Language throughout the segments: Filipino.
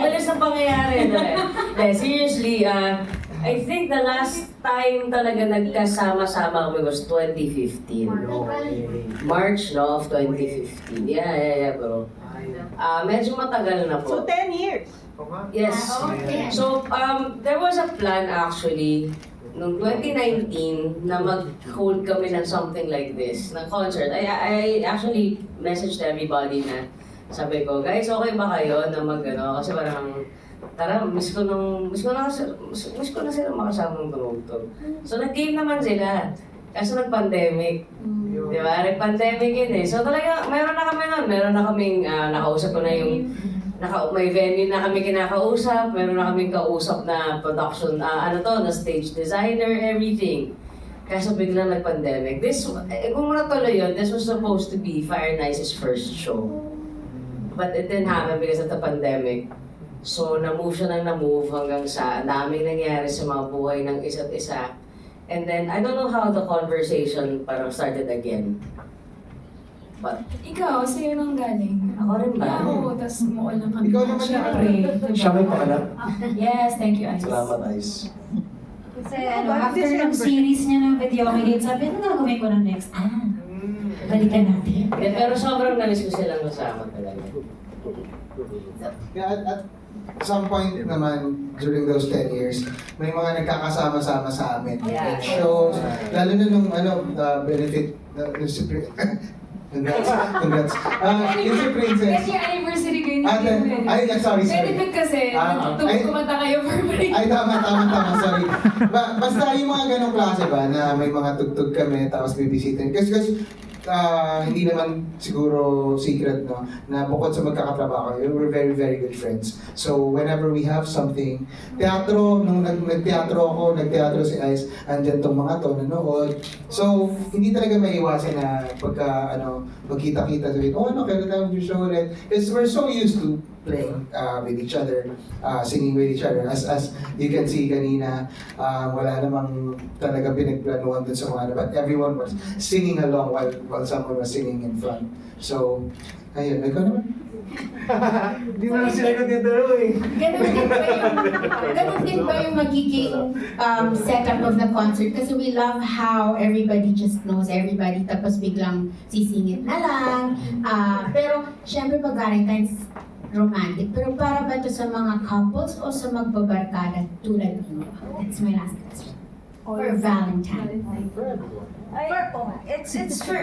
Bilis na pangyayari. Seriously, I think the last time talaga nagkasama-sama kami was 2015. March, no, of 2015. Yeah, bro. Medyo matagal na po. So 10 years. Yes. So, there was a plan actually noong 2019 na mag-hold kami ng something like this, ng concert. I actually messaged everybody na sabi ko, guys, okay ba kayo na mag-ano? Kasi parang, tara, miss ko na sila makasamang tumugtog. So, nag-game naman sila. Kaso nag-pandemic. Di ba? Nag-pandemic yun eh. So talaga, meron na kami nun. Meron na kaming, nakausap ko na yung, may venue na kami kinakausap. Meron na kaming kausap na production, na stage designer, everything. Kaso biglang nag-pandemic. Kung natuloy yun, this was supposed to be Fire Nice's first show. But it didn't happen because of the pandemic. So, na-move siya hanggang sa daming nangyari sa mga buhay ng isa't isa. And then, I don't know how the conversation parang started again. But, Ikaw, sa'yo nang galing. ako rin ba? Oo, tas umuol lang kami. Ikaw naman Siyempre. Siya may pangalan. Yes, thank you, Ice. Salamat, Ice. Kasi after ng series niya ng video kay sabi, ano gagawin ko ng next? Balikan natin. Yeah, pero sobrang namiss ko silang kasama talaga. Yeah, at some point naman, during those 10 years, may mga nagkakasama-sama sa amin. Yeah. Shows, lalo na nung benefit, congrats. Yung si Princess. Kasi anniversary kayo Sorry. Benefit kasi, kumanta kayo for free. Ay, tama, sorry. Basta yung mga ganong klase ba, na may mga tugtog kami, tapos bibisitin. Kasi hindi naman siguro secret, no, na bukod sa magkakatrabaho, we're very, very good friends. So, whenever we have something, teatro, nung nagteatro si Ice, andyan tong mga to, nanood. So, hindi talaga maiwasan na pagka, magkita-kita, sabihin, kailan tayo mag-show ulit? Because we're so used to playing with each other, singing with each other. As you can see kanina, wala namang talaga pinagplanuhan dun sa mga but everyone was singing along while someone was singing in front. So, ayun, ikaw naman? Hindi mo na sila yung dalawa eh. Ganun din ba yung magiging setup of the concert? Kasi we love how everybody just knows everybody, tapos biglang sisingit na lang. Pero, syempre pag Valentine's romantic. Pero para ba ito sa mga couples o sa magbabarkada tulad niyo? That's my last question. For Valentine. It's for,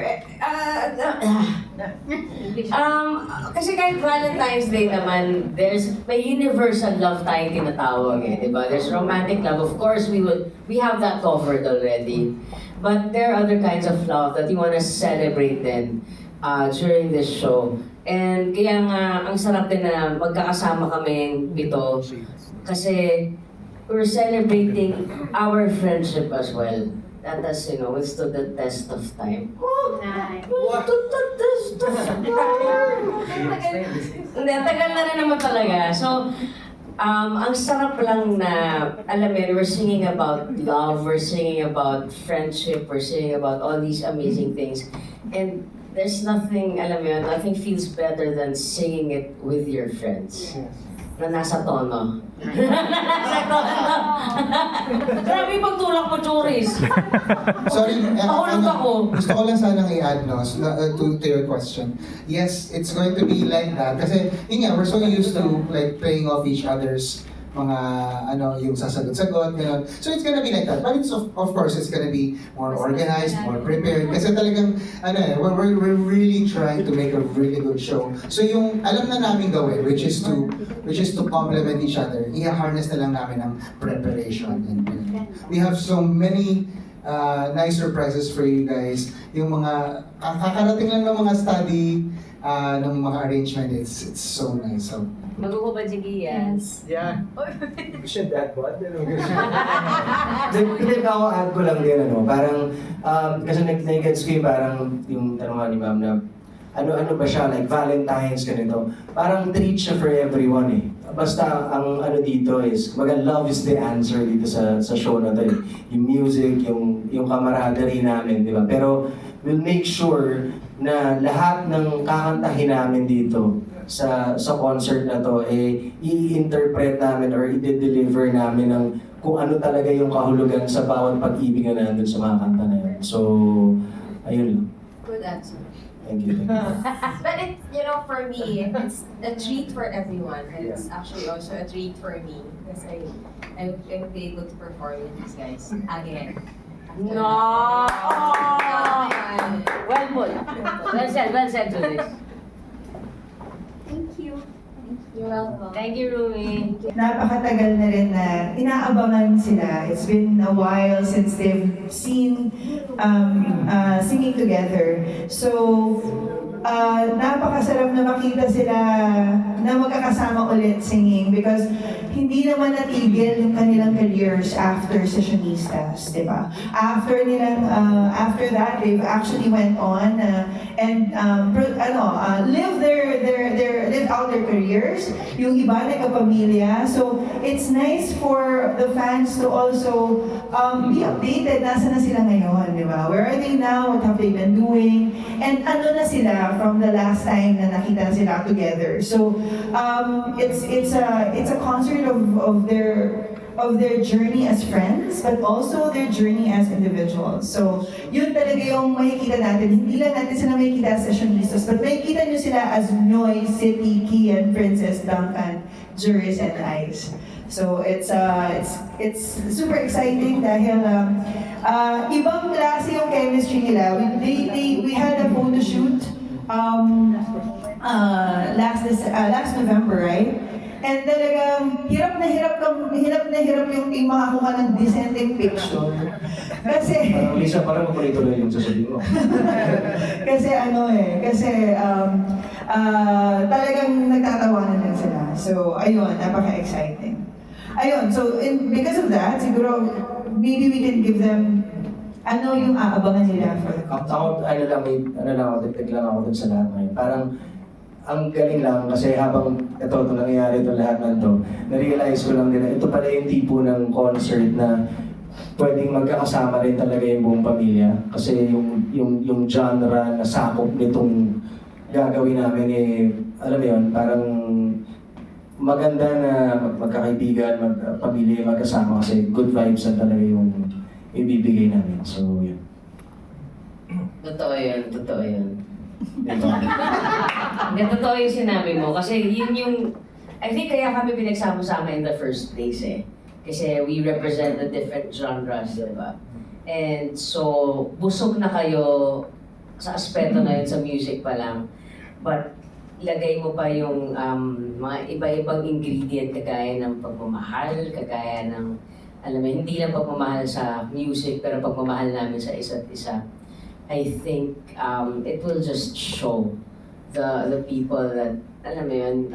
kasi kahit Valentine's Day naman, may universal love tayong tinatawag eh, di ba? There's romantic love. Of course, we have that covered already. But there are other kinds of love that you want to celebrate then during this show. And kaya nga, ang sarap din na magkakasama kaming pito kasi we're celebrating our friendship as well. That has, withstood the test of time. Nice. Withstood the test of time. Hindi, tagal na rin naman talaga. So, ang sarap lang na, alam mo, we're singing about love, we're singing about friendship, we're singing about all these amazing things. And there's nothing, alam mo yun, nothing feels better than singing it with your friends. Na nasa tono. Nasa tono. Grabe pagtulak mo, Churis. Sorry, Mahulog ako. gusto ko lang sanang i-add to your question. Yes, it's going to be like that. Kasi, yun nga, we're so used to like playing off each other's mga yung sasagot-sagot, gano'n. So it's gonna be like that. But it's of course, it's gonna be more organized, more prepared. Kasi talagang, we're really trying to make a really good show. So yung alam na namin gawin, which is to complement each other, i-harness na lang namin ang preparation. And we have so many nice surprises for you guys. Yung mga, kakarating lang ng mga study, ng mga arrangement, it's so nice. So, Magugubad si Gian. Yeah. Should that what? Hindi ako add ko lang din, parang, kasi nag-gets ko yung parang yung tanong ni ma'am na, ano ba siya, like Valentine's, ganito. Parang treat siya for everyone eh. Basta ang dito is, love is the answer dito sa show na to eh. Yung music, yung camaraderie namin, di ba? Pero we'll make sure na lahat ng kakantahin namin dito sa concert na to, i-interpret namin or i-deliver namin ng kung ano talaga yung kahulugan sa bawat pag-ibig na nandun sa mga kanta na yun. So, ayun lang. Good answer. Thank you. But it, you know, for me, it's a treat for everyone. And it's actually also a treat for me because I will be able to perform with these guys again. No! Well put. Well said, Judith. Thank you. You're welcome. Thank you, Rumi. Napakatagal na rin na inaabangan sila. It's been a while since they've seen singing together. So, napakasarap na makita sila na magkakasama ulit singing because hindi naman natigil yung kanilang careers after Sessionistas, di ba? After that, they've actually went on and live out their careers. Yung iba nagkapamilya. So, it's nice for the fans to also be updated. Nasaan na sila ngayon, di ba? Where are they now? What have they been doing? And ano na sila from the last time na nakita sila together. So, it's a concert of their journey as friends, but also their journey as individuals. So, yun talaga yung makikita natin. Hindi lang natin sila makikita as Sessionistas, but makikita nyo sila as Noy, City, Kian, Princess, Duncan, Juris, and Ice. So, it's super exciting dahil ibang klase yung chemistry nila. We had a photo shoot last November, right? And talagang hirap na hirap yung team makakuha ng decent picture. Kasi Lisa, parang makulituloy yung sasabihin mo. kasi talagang nagtatawanan lang sila. So, ayun, napaka-exciting. Ayun, so because of that, siguro maybe we can give them ano yung aabangan nila for the concert. Dagdag lang ako dun sa lahat ngayon. Parang, ang galing lang kasi habang ito nangyayari itong lahat ng to, na-realize ko lang din na ito pala yung tipo ng concert na pwedeng magkakasama rin talaga yung buong pamilya. Kasi yung genre na sakop nitong gagawin namin alam mo yun, parang maganda na magkakaibigan, magpamilya, magkasama kasi good vibes na talaga yung ibibigay namin. So, yun. Totoo yun. Hindi, totoo yung sinabi mo. Kasi yun yung, I think kaya kami pinagsama-sama in the first place Kasi we represent the different genres, di ba? And so, busog na kayo sa aspeto na yun sa music pa lang. But, ilagay mo pa yung mga iba-ibang ingredient kagaya ng pagmamahal, kagaya ng, alam mo, hindi lang pagmamahal sa music, pero pagmamahal namin sa isa't isa. I think it will just show the people that, alam mo yun,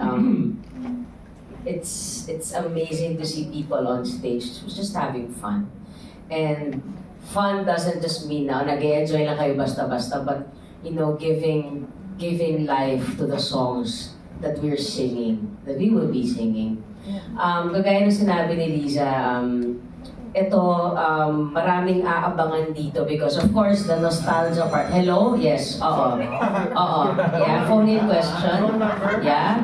it's amazing to see people on stage who's just having fun. And fun doesn't just mean na nag-enjoy lang kayo basta-basta, but you know, giving life to the songs that we're singing, that we will be singing. Kagaya ng sinabi ni Liza, ito, maraming aabangan dito because of course the nostalgia part. Hello? Yes. Oo. Yeah, phone-in question. Yeah.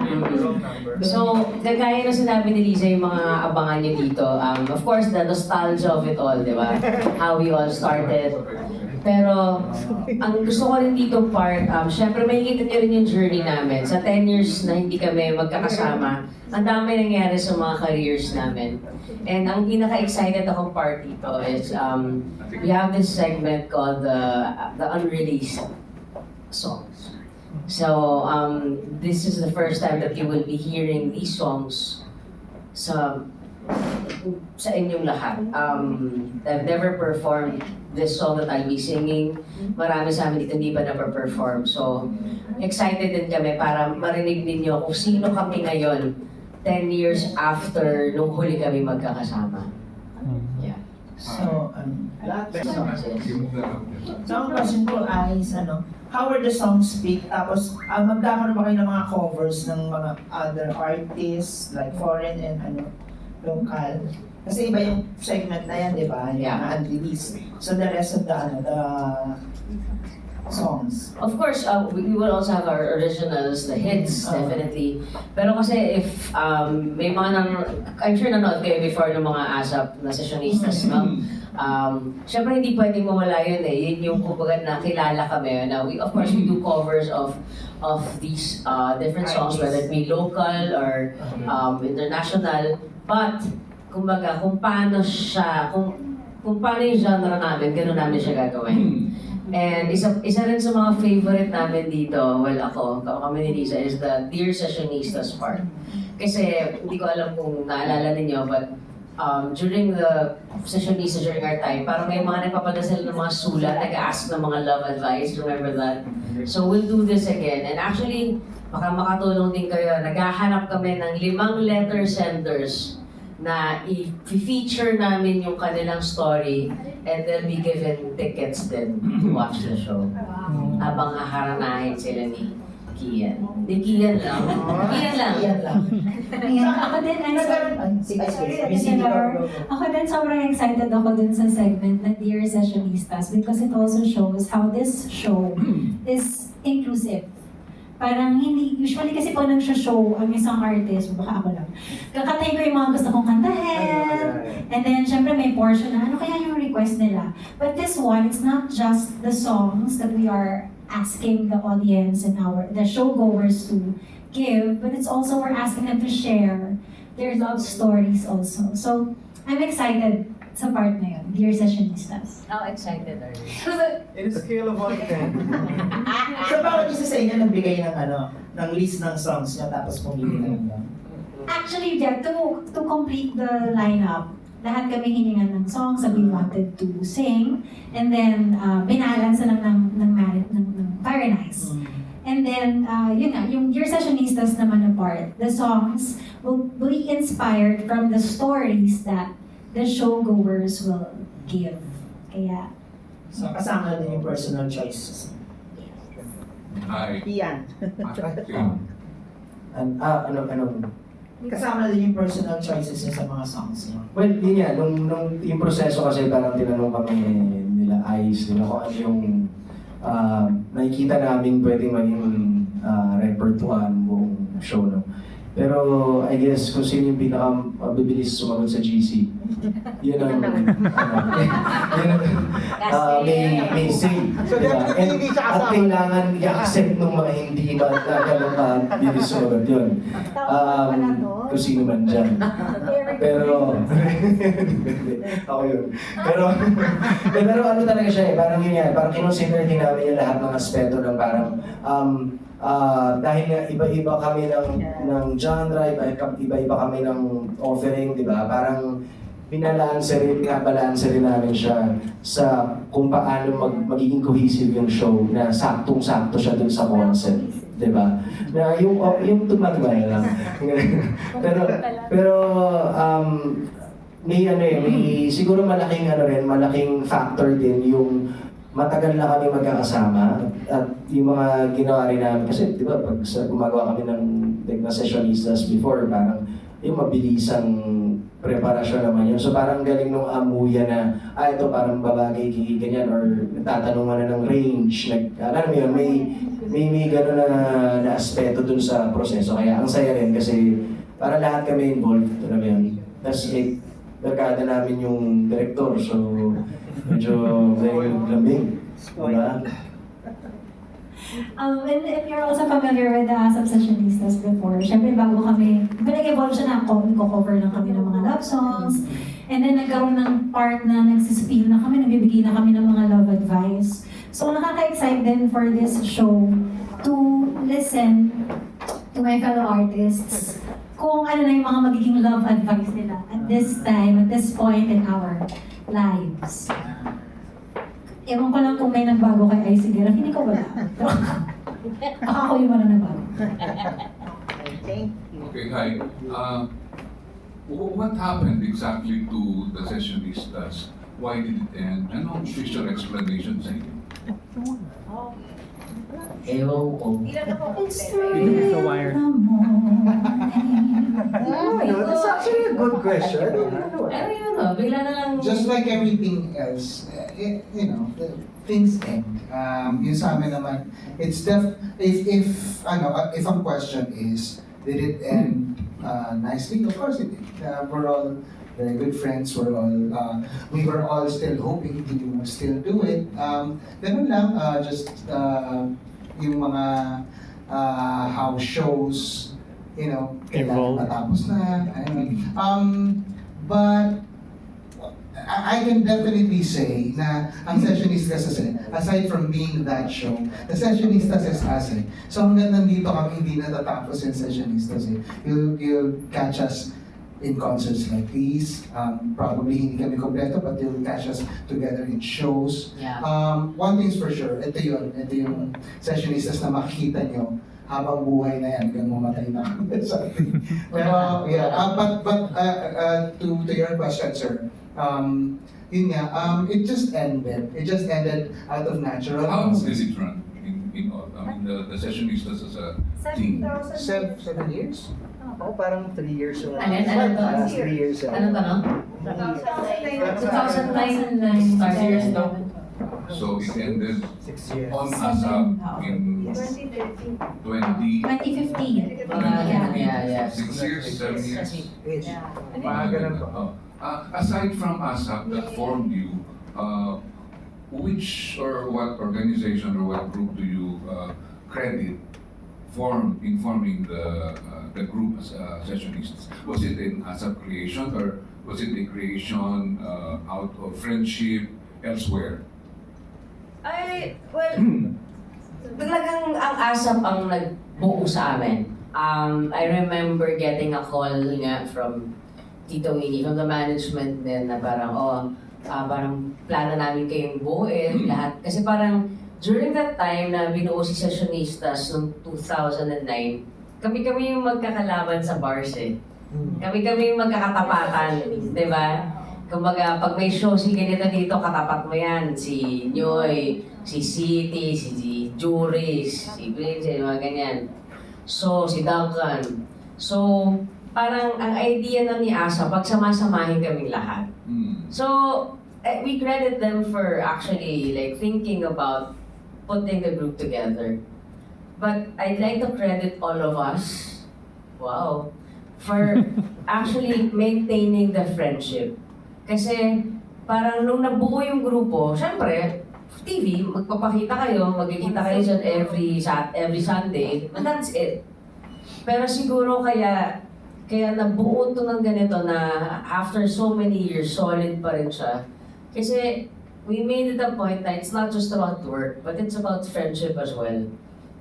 So, kagaya ng sinabi ni Liza yung mga abangan niyo dito. Of course, the nostalgia of it all, di ba? How we all started. Pero, ang gusto ko rin dito part, syempre makikita niyo rin yung journey namin. Sa 10 years na hindi kami magkakasama, ang dami nangyari sa mga careers namin. And ang pinaka-excited akong part dito is, we have this segment called the unreleased songs. So, this is the first time that you will be hearing these songs sa inyong lahat. I've never performed this song that I'll be singing. Marami sa amin dito hindi pa na-perform. So, excited din kami para marinig ninyo kung sino kami ngayon 10 years after nung huli kami magkakasama. Yeah. So, lahat ng songs. So, ang question ko is, how were the songs picked? Tapos, magkakaroon ba kayo ng mga covers ng mga other artists, like foreign and local? Kasi iba yung segment na yan, di ba? Yung Yeah. unreleased. So, the rest of the songs? Of course, we will also have our originals, the hits, definitely. Pero kasi if may mga I'm sure nanood kayo before ng mga ASAP na sessionistas, no? Syempre hindi pwedeng mawala yun eh. Yun yung kumbaga na kilala kami. Na of course, we do covers of these different songs, whether it be local or international. But, kumbaga, kung paano yung genre namin, gano'n namin siya gagawin. And isa rin sa mga favorite namin dito, well ako, kami ni Lisa, is the Dear Sessionistas part. Kasi hindi ko alam kung naalala ninyo, but during the Sessionistas, during our time, parang may mga nagpapadasal ng mga sulat, nag-ask ng mga love advice, remember that? So we'll do this again. And actually, baka makatulong din kayo, naghahanap kami ng 5 letter senders na i-feature namin yung kanilang story and they'll be given tickets din to watch the show. Habang haharanahin sila ni Kian. Hindi Kian lang. Kian lang. Ayan, ako din, ako din sobrang excited ako dun sa segment na Dear Sessionistas because it also shows how this show is inclusive. Parang hindi, usually kasi pag nag-show ang isang artist, baka ako lang, kakatayin ko yung mga gusto kong kantahin, and then syempre may portion na ano kaya yung request nila. But this one, it's not just the songs that we are asking the audience and the showgoers to give, but it's also we're asking them to share their love stories also. So, I'm excited sa part na yun, Dear Sessionistas. How excited are you? In a scale of 1 to 10. So bawat isa sa inyo nagbigay ng ng list ng songs niya tapos pumili na lang. Actually, yeah, to complete the lineup, lahat kami hiningan ng songs that we wanted to sing, and then binalance na lang ng Fire Nice. And then, yun nga, yung Dear Sessionistas naman na part, the songs will be inspired from the stories that the showgoers will give. Kaya, So kasama na din yung personal choices. Hi. Ian. Kasama na din yung personal choices niya sa mga songs niya. Well, yun nga, nung yung proseso kasi parang tinanong kami nila Ice, kung ano yung nakikita namin pwedeng maging repertoire buong show, no? Pero I guess kung sino yung pinaka-mabilis sumagot sa GC, yun ang may say. So, definitely hindi siya At kasama. kailangan i-accept ng mga hindi ba na gano'n ka-bilis sumagot yun. Kung sino man dyan. Pero, ako yun. Pero ano talaga siya eh, parang yun yan, parang kinonsider din namin yung lahat ng aspeto ng parang, dahil nga iba-iba kami ng genre, iba-iba kami ng offering, di ba? Parang binalanse rin namin siya sa kung paano magiging cohesive yung show na saktong-sakto siya dun sa concept, di ba? Na yung tumagmay lang. pero may siguro malaking factor din yung matagal na kami magkakasama at yung mga ginawa rin namin kasi di ba pag gumagawa kami ng sessionistas before parang yung mabilisang preparasyon naman yun. So parang galing nung amuya na ito parang babagay ganyan or nagtatanungan na ng range alam mo yun, may gano'n na aspeto dun sa proseso kaya ang saya rin kasi para lahat kami involved, alam mo yun. Tapos barkada namin yung director so medyo very lambing, diba? and if you're also familiar with the ASAP Sessionistas before, syempre bago kami, nag-evolve siya na nagko-cover lang kami ng mga love songs, and then nagkaroon ng part na nagsispill na kami, nagbibigay na kami ng mga love advice. So nakaka-excite din for this show to listen to my fellow artists kung ano na yung mga magiging love advice nila at this time, at this point in our lives. Ewan ko lang kung may nagbago kay Ice Sigera, hindi ko wala. Baka ako yung wala nagbago. Thank you. Okay, hi. What happened exactly to the sessionistas? Why did it end? Ano ang official explanation sa inyo? Ewan ko. It's 3 in the morning. That's actually a good question. Pero yun, bigla na lang. Just like everything else, you know, things end. Yun sa amin naman, it's if ang question is, did it end nicely? Of course it did. We're all very good friends. We were all still hoping to still do it. Ganun lang, just yung mga house shows, you know, kailangan matapos na. But I can definitely say na ang Sessionistas kasi, aside from being that show, the Sessionistas is us eh. So hanggang nandito kami, hindi natatapos yung Sessionistas eh. You'll catch us in concerts like these. Probably hindi kami kompleto, but you'll catch us together in shows. Yeah. One thing's for sure, ito yung Sessionistas na makikita nyo habang buhay na yan, hanggang mamatay na kami. Pero, yeah, but to your question, sir, yun nga, it just ended. It just ended out of natural. How long did it run in all? I mean, the Sessionistas as a team. 7 years? Oh, parang 3 years yung... Ano to? 3 years. Ano to, no? 2009 years ago. So it ended 6 years. on ASAP in 2015. Yeah. 6 years, 7 years. Mga ganun po. Aside from ASAP that formed you, which or what organization or what group do you credit in forming the group as Sessionists? Was it an ASAP creation or was it a creation out of friendship elsewhere? Talagang ang ASAP ang nagbuo sa amin. I remember getting a call nga from Tito Winnie, from the management din na parang, parang plano namin kayong buuin lahat. Kasi parang during that time na binuo si Sessionistas noong 2009, kami yung magkakalaban sa bars eh. Kami yung magkakatapatan, di ba? Kumbaga, pag may show si ganito dito, katapat mo yan. Si Nyoy, si City, si Juris, si Prince, mga ganyan. So, si Duncan. So, parang ang idea na ni Asa, pagsamasamahin kaming lahat. So, we credit them for actually like thinking about putting the group together. But I'd like to credit all of us, wow, for actually maintaining the friendship. Kasi parang nung nabuo yung grupo, syempre, TV, magpapakita kayo, magkikita kayo dyan every Sunday, and that's it. Pero siguro kaya nabuo to ng ganito na after so many years, solid pa rin siya. Kasi we made it a point na it's not just about work, but it's about friendship as well.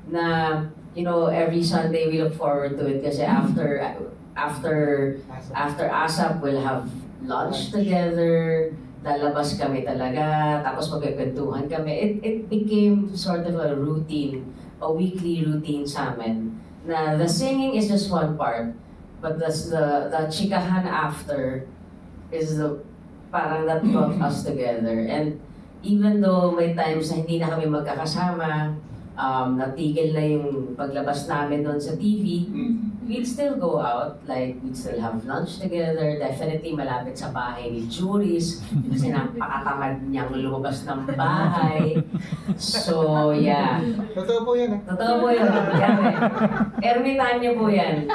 Na, you know, every Sunday we look forward to it kasi after ASAP we'll have lunch together, lalabas kami talaga, tapos magkikwentuhan kami. It became sort of a routine, a weekly routine sa amin. Na the singing is just one part, but the chikahan after is the parang that brought us together. And even though may times na hindi na kami magkakasama, natigil na yung paglabas namin doon sa TV, we'd still go out, like we'd still have lunch together, definitely malapit sa bahay ni Juris, kasi napakatamad niyang lumabas ng bahay. So, yeah. Totoo po yan eh. Totoo po yun. Grabe. Ermitanyo po yan.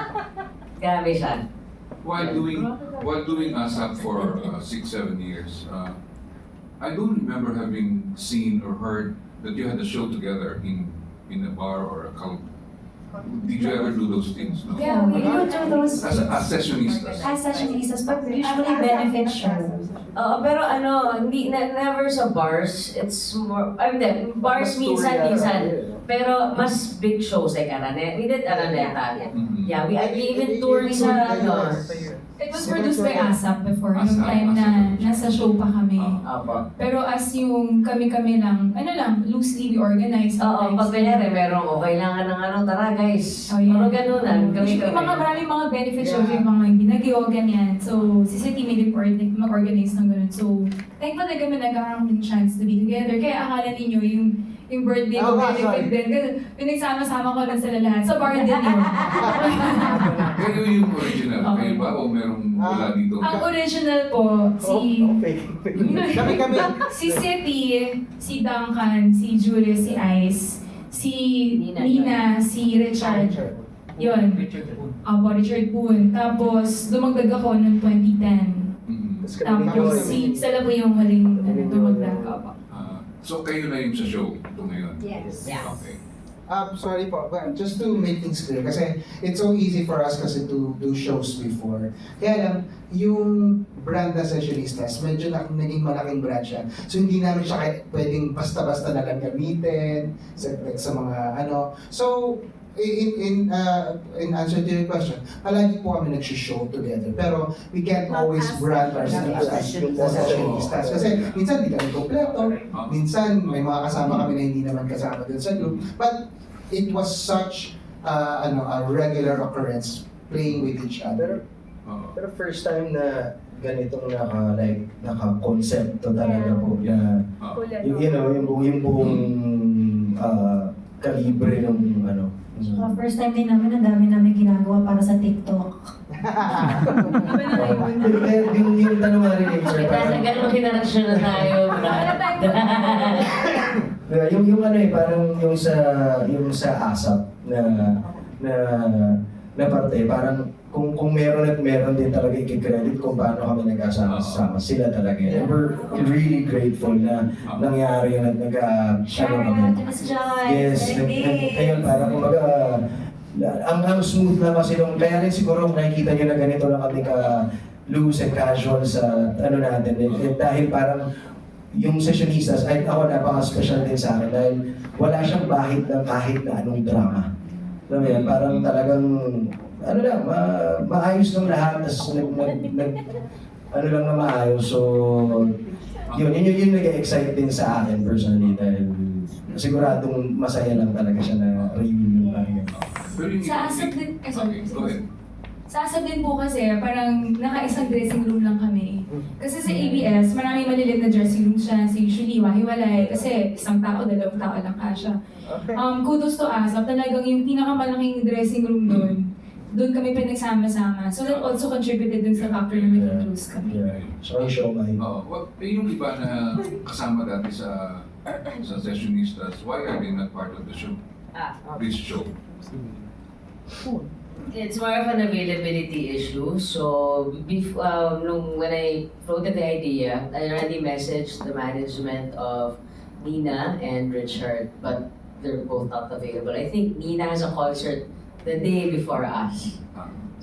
Grabe siya. While doing ASAP for 6-7 years, I don't remember having seen or heard that you had a show together in a bar or a club. Did you ever do those things? No? Yeah, we do those As Sessionistas. as Sessionistas, but usually benefit shows. Pero never sa bars. It's more, bars minsan. Pero mas big shows like Araneta. We did Araneta. Yeah, we even toured sa It was produced by ASAP before, yung time na nasa show pa kami. Pero as yung kami-kami lang, loosely we organize. Oo, pag kanyari, merong kailangan ng tara guys. Pero ganunan, Usually, maraming mga benefit shows, yung mga binagyo, ganyan. So, si City may mag-organize ng ganun. So, thankful na kami nagkakaroon ng chance to be together. Kaya akala ninyo yung birthday ko benefit din. Pinagsama-sama ko lang sila lahat. Sa bar din yun. Kaya yung original? Kayo ba o merong wala dito? Ang original po, Kami. si City, si Duncan, si Julius, si Ice, si Nina, si Richard. Yun. Richard Boone. Tapos, dumagdag ako noong 2010. Tapos, sila po yung huling dumagdag ako. So kayo na yung sa show ito ngayon? Yes. Okay. Sorry po, but just to make things clear, kasi it's so easy for us kasi to do shows before. Kaya lang, yung brand na Sessionistas, medyo naging malaking brand siya. So hindi namin siya pwedeng basta-basta na lang gamitin sa mga ano. So, in answer to your question, palagi po kami nag-show together. Pero we can't always brand ourselves as Sessionistas. Kasi minsan hindi kami kompleto, minsan may mga kasama kami na hindi naman kasama dun sa group. But it was such a regular occurrence playing with each other. Pero first time na ganitong naka-konsepto talaga po na yung buong kalibre ng ano. So, first time din namin, ang dami namin ginagawa para sa TikTok. Yung tanong nga rin yung sir, Kasi gano'ng generasyon na tayo. yung ano parang yung sa ASAP na parte, parang kung meron at meron din talaga i-credit kung paano kami nagkasama sila talaga. And we're really grateful na nangyari yun at yes, ngayon parang kumbaga ang smooth na kasi nung kaya rin siguro nakikita nyo na ganito lang kami ka loose and casual sa ano natin. Dahil parang yung Sessionistas, ay ako napaka-special din sa akin dahil wala siyang bahid ng kahit na anong drama. Alam mo yan, parang talagang maayos ng lahat, tapos ano lang na maayos. So, yun nag-excite din sa akin personally dahil siguradong masaya lang talaga siya na reunion parang. Sa ASAP din, Okay, go ahead. Sa ASAP din po kasi, parang naka-isang dressing room lang kami. Kasi sa ABS, maraming malilit na dressing room siya. So usually, wahiwalay. Kasi isang tao, dalawang tao lang kasya. Kudos to ASAP, talagang yung pinakamalaking dressing room doon kami pinagsama-sama. So that also contributed dun sa factor na maging close kami. So, show my... Yung iba na kasama dati sa Sessionistas, why are they not part of the show? This show? It's more of an availability issue. So, when I floated the idea, I already messaged the management of Nina and Richard, but they're both not available. I think Nina has a concert the day before us.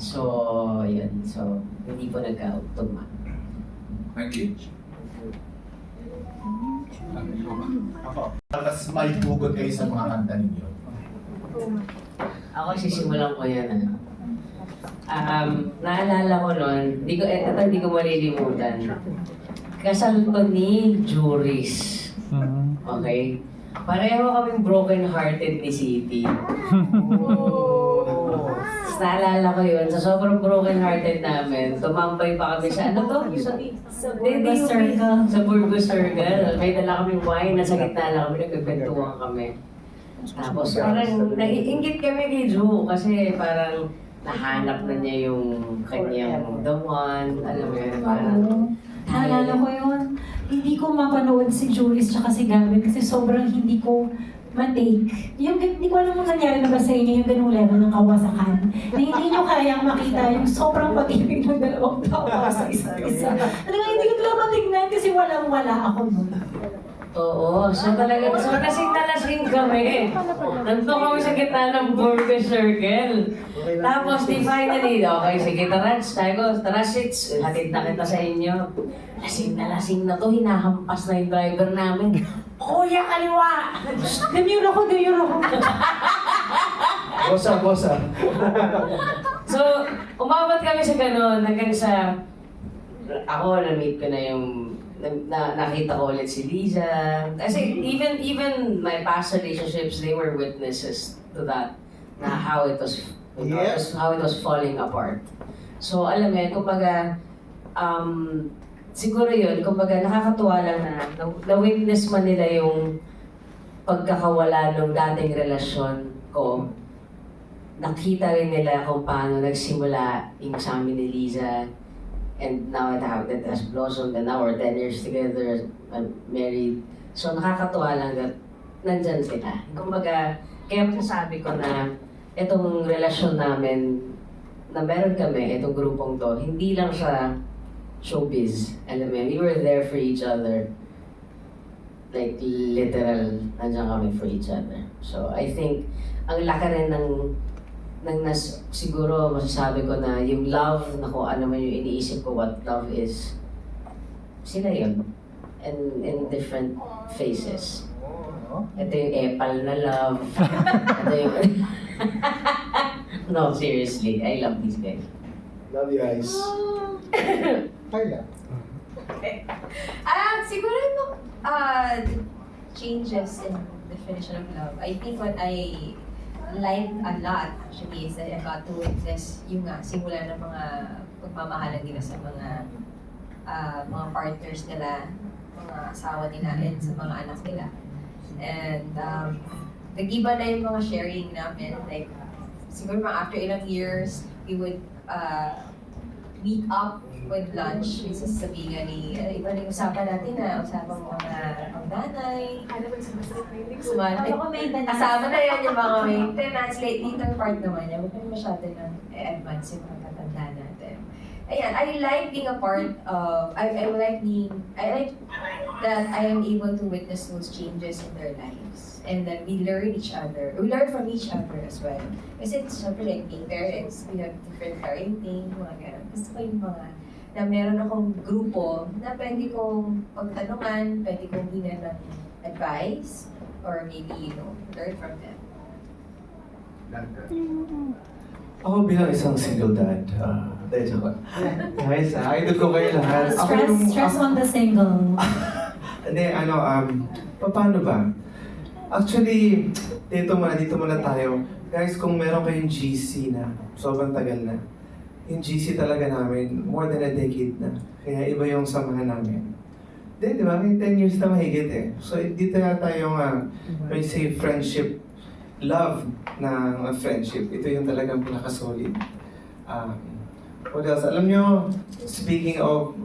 So, yun. So, hindi po nagka-tugma. Thank you. Tapos may hugot kayo sa mga kanta ninyo. Ako sisimulan ko yan. Naalala ko noon, hindi ko malilimutan. Kasal ko ni Juris. Okay? Pareho kaming broken-hearted ni City. Naalala ko yun, sa sobrang broken-hearted namin, tumambay pa kami sa sa Burgos Circle. Sa Burgos Circle. May dala kaming wine, nasa gitna lang kami, nagpipintuan kami. Tapos parang naiingit kami kay Drew kasi parang nahanap na niya yung kanyang the one, alam mo yun, parang... Naalala ko yun. Hindi ko mapanood si Julius tsaka si Gavin kasi sobrang hindi ko ma-take. Hindi ko alam kung nangyari na ba sa inyo yung ganung level ng kawasakan. Na hindi nyo kayang makita yung sobrang pag-ibig ng dalawang tao sa isa't isa. Hindi ko talaga matignan kasi walang-wala ako nun. Oo, so talaga, so kasing nalasing kami. Nandun kami sa gitna ng Burgos Circle. Tapos di finally, okay, sige Tarats, tara sits, hatid na kita sa inyo. Lasing na to, hinahampas na yung driver namin. Kuya, kaliwa! Demure ako. Bosa. So, umabot kami sa gano'n, hanggang sa, ako, na-meet ko na yung, nakita ko ulit si Liza. Kasi even my past relationships, they were witnesses to that, na how it was falling apart. So, alam mo yun, kumbaga, siguro yun, kumbaga nakakatuwa lang na na-witness man nila yung pagkakawala ng dating relasyon ko nakita rin nila kung paano nagsimula yung sa amin ni Liza. And now it has blossomed, and now we're 10 years together, married. So nakakatuwa lang that nandyan sila. Kumbaga, kaya sabi ko na itong relasyon namin na meron kami, itong grupong to, hindi lang sa showbiz. Alam mo, we were there for each other. Like, literal, nandiyan kami for each other. So, I think, ang laki rin siguro masasabi ko na yung love, na kung ano man yung iniisip ko what love is, sila yun. And in different phases. Ito yung epal na love. Ito yung... No, seriously, I love these guys. Love you guys. Kaya. Siguro changes in definition of love. I think what I like a lot actually is that I got to witness yung simula ng mga pagmamahalan nila sa mga partners nila, mga asawa nila, and sa mga anak nila. And nag-iba na yung mga sharing namin. Like, siguro mga after ilang years, we would meet up with lunch. Minsan sabihin ni, iba na yung usapan natin na usapang mga nanay. Kasama na yan yung mga maintenance. Later part naman yan. Huwag na masyado ng advance yung mga katanda natin. Ayan, I like being a part of, I like that I am able to witness those changes in their lives. And then we learn from each other as well. Kasi it's something like being parents, we have different parenting, mga ganun. Gusto ko yung mga, na meron akong grupo na pwede kong pagtanungan, pwede kong hinan ng advice, or maybe, learn from them. Ako bilang isang single dad, joke lang. Guys, idol ko kayo lahat. Ako Stress on the single. Hindi, paano ba? Actually, dito muna tayo. Guys, kung meron kayong GC na, sobrang tagal na. Yung GC talaga namin, more than a decade na. Kaya iba yung samahan namin. Di ba? May 10 years na mahigit eh. So, dito yata yung, may say, friendship, love na friendship. Ito yung talagang pinaka-solid. What else? Alam nyo, speaking of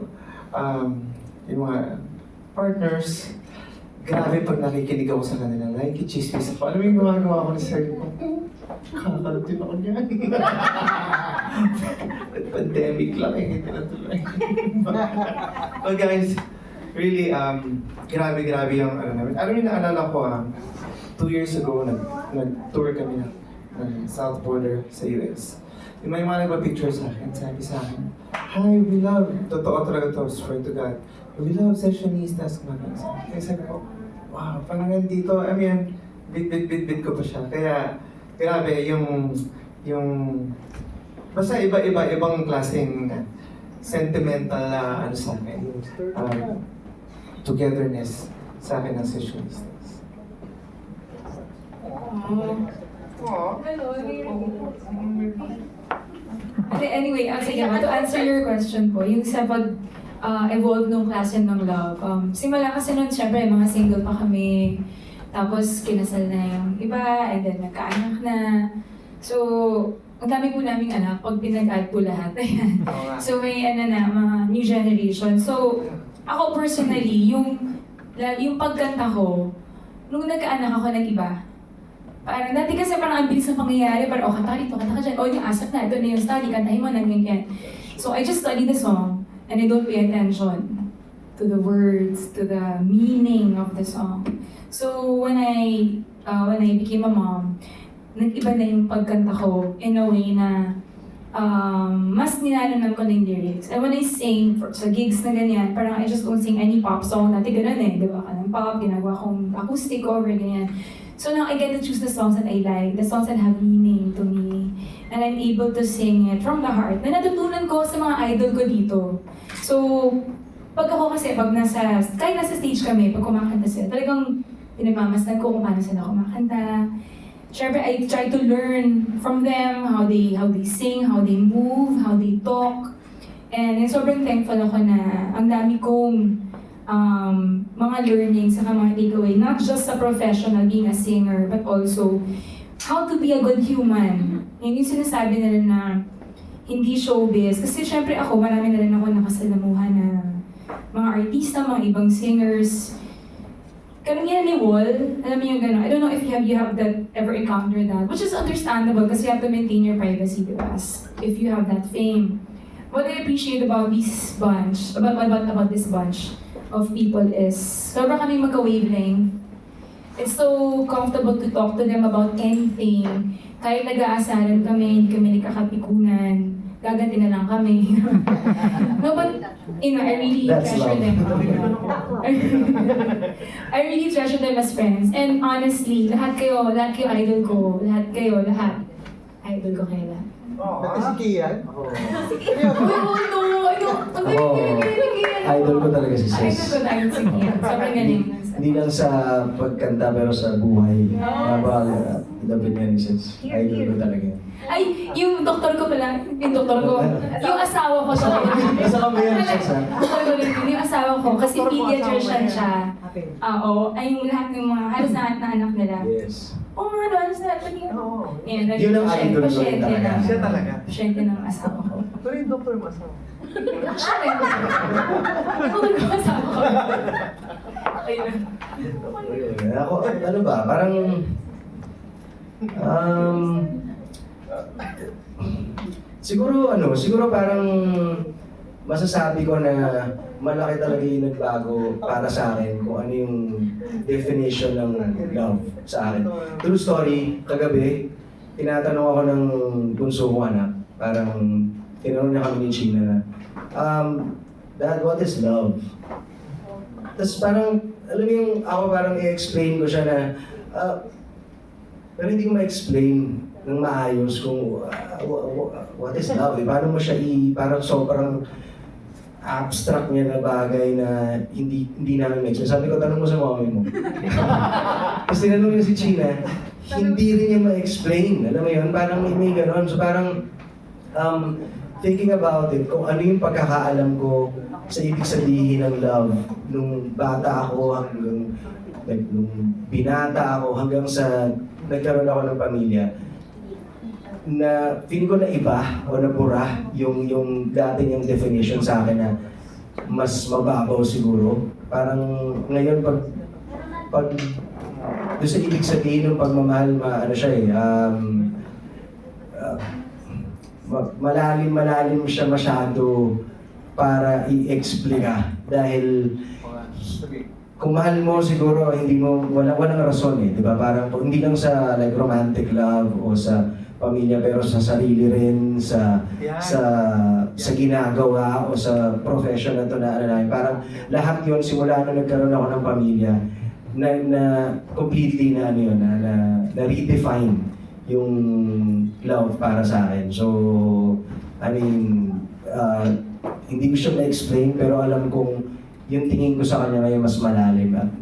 yung mga partners, grabe pag nakikinig ako sa kanila, like, chismis ako. Alam mo yung gumagawa ko na sarili ko? Kakalatin ako niyan. Pandemic lang eh, hindi na tuloy. But guys, really, grabe yung namin. Alam niyo, naalala ko 2 years ago, nag-tour kami ng South Border sa US. Yung may mga nagpa-picture sa akin, sabi sa akin, "Hi, we love," totoo talaga to, swear to God, "We love sessionistas." Kaya sabi ko, wow, parang nandito, bit ko pa siya. Kaya, grabe, yung basta ibang klaseng sentimental na sa akin, togetherness sa akin ng sessionistas. Anyway, sige, to answer your question po, yung sa pag-evolve ng klase ng love, simula kasi nun, syempre, mga single pa kami, tapos kinasal na yung iba, and then nagkaanak na. So, ang dami po naming anak, pag pinag-add po lahat, ayan. So, may mga new generation. So, ako personally, yung pagkanta ko, nung nagkaanak ako ng iba, parang dati kasi parang ang bilis ng pangyayari, parang kanta ka dyan, yung asap na, ito na yung study, kantahin mo, ganyan. So I just study the song, and I don't pay attention to the words, to the meaning of the song. So when I became a mom, nag-iba na yung pagkanta ko in a way na mas nilalaman ko na yung lyrics. And when I sing sa gigs na ganyan, parang I just don't sing any pop song, dati ganun eh, di ba? Kanang pop, ginagawa kong acoustic cover, ganyan. So now I get to choose the songs that I like, the songs that have meaning to me, and I'm able to sing it from the heart. Na natutunan ko sa mga idol ko dito. So, pag ako kasi, kahit nasa stage kami, pag kumakanta sila, talagang pinagmamasdan ko kung paano sila kumakanta. Siyempre, I try to learn from them, how they sing, how they move, how they talk. And sobrang thankful ako na ang dami kong mga learnings, saka mga takeaway, not just sa professional being a singer, but also how to be a good human. Yun yung sinasabi nila na hindi showbiz. Kasi syempre ako, marami na rin ako nakasalamuhan na mga artista, mga ibang singers. Karamihan ni Wall, alam mo yung gano'n. I don't know if you have that ever encountered that, which is understandable kasi you have to maintain your privacy, diba? If you have that fame. What I appreciate about this bunch, about this bunch of people is, sobrang kaming magka-wavelength. It's so comfortable to talk to them about anything. Kahit nag-aasaran kami, hindi kami nagkakapikunan, gaganti na lang kami. No, but, you know, I really treasure them. I really treasure them as friends. And honestly, lahat kayo idol ko. Lahat. Idol ko kayo lahat. Pati si Kian? Idol ko talaga si Sis. Idol ko si Kian. Sobrang galing. Hindi lang sa pagkanta pero sa buhay. Dapat niya ni Sis. Idol ko talaga. Ay, yung doktor ko pala, yung asawa ko to. Nasa kami yan, Sis, ha? Doktor ko rin, yung asawa ko, kasi pediatrician siya. Oo, ay yung lahat ng mga, halos lahat na anak nila. Yes. Oo nga, halos lahat na niya. Yun ang idol ko rin talaga. Siya talaga. Pasyente ng asawa ko. Pero yung doktor mo asawa. Siya rin. Ako yung asawa ko. Ayun. Ako, ano ba, parang... siguro parang masasabi ko na malaki talaga yung nagbago para sa akin kung ano yung definition ng love sa akin. True story, kagabi, tinatanong ako ng bunso ko anak, parang tinanong niya kami ni China na, Dad, what is love? Tapos parang, alam mo yung ako parang i-explain ko siya na, pero hindi ko ma-explain ng maayos kung what is love. Paano mo siya parang sobrang abstract niya na bagay na hindi namin make sense. Sabi ko, tanong mo sa mommy mo. Tapos tinanong niya si China, hindi rin niya ma-explain. Alam mo yun, parang may ganon. So parang, thinking about it, kung ano yung pagkakaalam ko sa ibig sabihin ng love, nung bata ako hanggang, nung binata ako hanggang sa nagkaroon ako ng pamilya, na feeling ko na iba o nabura yung dati niyang definition sa akin na mas mababaw siguro. Parang ngayon pag doon sa ibig sabihin ng pagmamahal, ano siya malalim siya masyado para i-explica dahil kung mahal mo siguro walang rason di ba? Parang hindi lang sa like romantic love o sa pamilya pero sa sarili rin, sa ginagawa o sa profession na to na parang lahat yun simula nung nagkaroon ako ng pamilya na completely na redefine yung love para sa akin. So, I mean, hindi ko siya ma-explain pero alam kong yung tingin ko sa kanya ngayon mas malalim at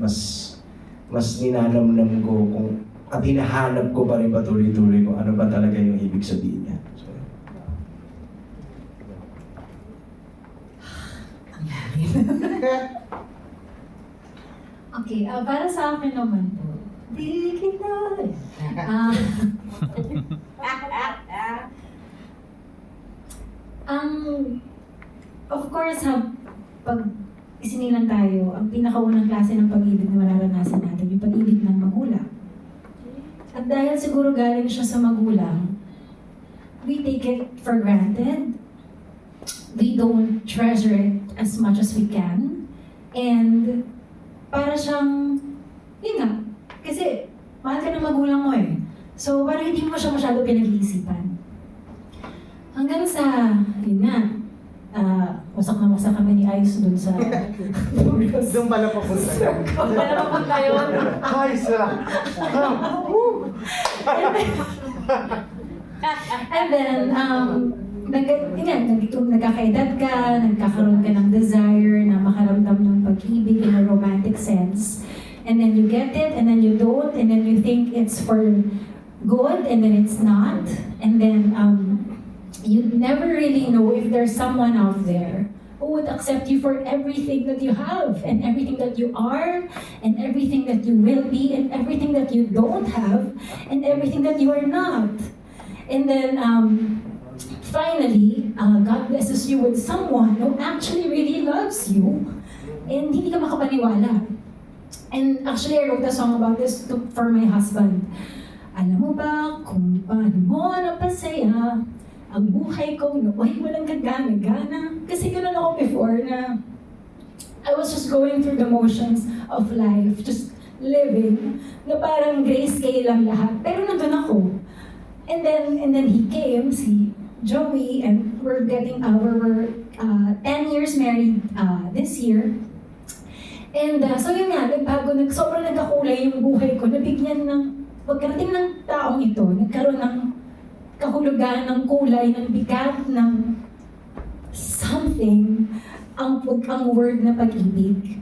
mas ninanamnam ko at hinahanap ko pa rin patuloy-tuloy kung ano ba talaga yung ibig sabihin niya. So, Okay, para sa akin naman po, di kita. Of course, pag isinilang tayo, ang pinakaunang klase ng pag-ibig na mararanasan natin, yung pag-ibig ng magulang. At dahil siguro galing siya sa magulang, we take it for granted. We don't treasure it as much as we can. And para siyang, yun nga, kasi mahal ka ng magulang mo eh. So parang hindi mo siya masyado pinag-iisipan. Hanggang sa, yun nga, wasak na wasak kami ni Ayos dun sa... Doon pala papunta yun. Doon pala papunta yun. Ayos lang. And then, nagkakaedad ka, nagkakaroon ka ng desire na makaramdam ng pag-ibig in a romantic sense. And then you get it, and then you don't, and then you think it's for good, and then it's not. And then, you never really know if there's someone out there who would accept you for everything that you have, and everything that you are, and everything that you will be, and everything that you don't have, and everything that you are not. And then, finally, God blesses you with someone who actually really loves you, and hindi ka makapaniwala. And actually, I wrote a song about this for my husband. Alam mo ba kung paano mo napasaya ang buhay ko naway walang kagana-gana? Kasi ganun ako before na I was just going through the motions of life, just living, na parang grayscale lang lahat. Pero nandun ako. And then he came, si Joey, and we're 10 years married this year. And so yun nga, sobrang nagkakulay yung buhay ko, nabigyan ng, pagkarating ng taong ito, nagkaroon ng kahulugan, ng kulay, ng bigat, ng something, ang word na pag-ibig.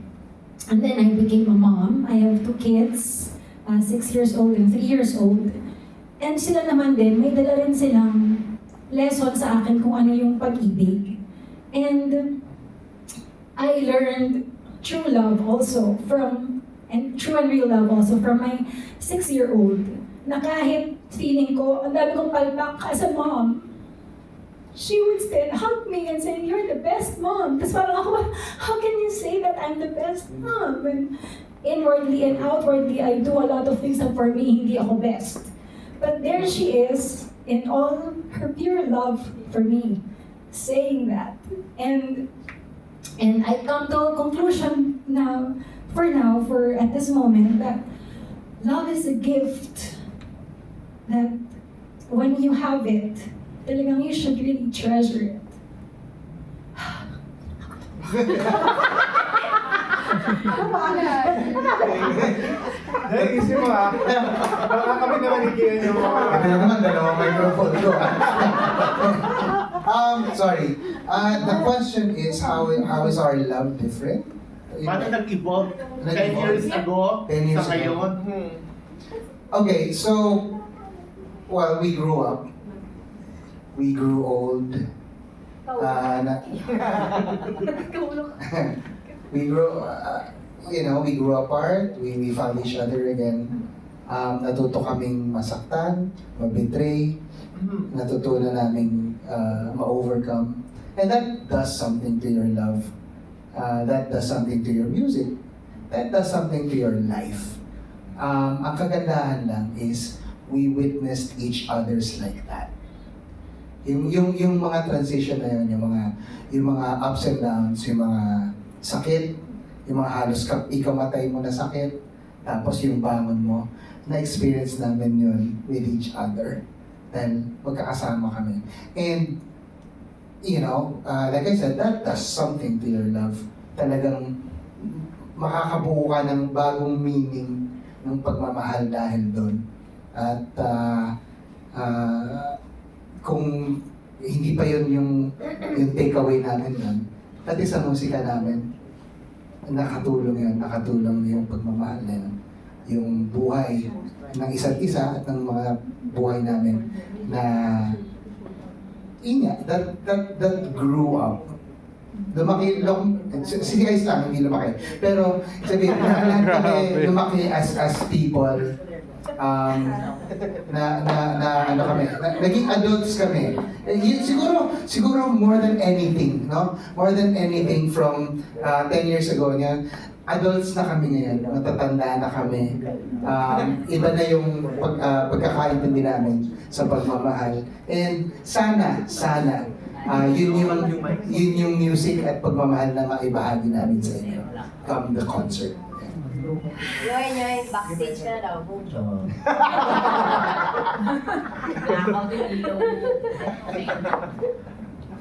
And then I became a mom. I have 2 kids, 6 years old and 3 years old. And sila naman din, may dala rin silang lesson sa akin kung ano yung pag-ibig. And I learned true love also and true and real love also from my 6-year-old, na kahit feeling ko, ang dami kong palpak as a mom, she would still hug me and say, "You're the best mom." Tapos parang ako, how can you say that I'm the best mom? And inwardly and outwardly, I do a lot of things that for me, hindi ako best. But there she is, in all her pure love for me, saying that. And I come to a conclusion now, for at this moment, that love is a gift that when you have it, talagang you should really treasure it. Naisip mo baka kami naman ikiyan yung Kaya naman, dalawang microphone ko. Sorry. The question is, how is our love different? Paano nag-evolve 10 Nag-evolve? years ago 10 years sa ago. ngayon? Okay, so, well, we grew up. We grew old. We grew apart. We found each other again. Natuto kaming masaktan, mabetray. Natutunan naming ma-overcome. And that does something to your love. That does something to your music. That does something to your life. Ang kagandahan lang is we witnessed each other's like that. Yung mga transition na yun, yung mga ups and downs, yung mga sakit, yung mga halos ikamatay mo na sakit, tapos yung bangon mo, na-experience namin yun with each other. Dahil magkakasama kami. And, like I said, that does something to your love. Talagang makakabuo ka ng bagong meaning ng pagmamahal dahil doon. At kung hindi pa yun yung takeaway namin doon, pati sa musika namin, nakatulong yung pagmamahal na yun. Yung buhay ng isa't isa at ng mga buhay namin na that grew up. Si guys lang, hindi lumaki. Pero sabihin, lahat kami lumaki as people. Naging adults kami. Siguro more than anything, no? More than anything from 10 years ago niya, adults na kami ngayon, matatanda na kami. Iba na yung pagkakaintindi namin sa pagmamahal. And sana, yun yung music at pagmamahal na maibahagi namin sa inyo come the concert. Yoy, backstage ka na daw, Bojo.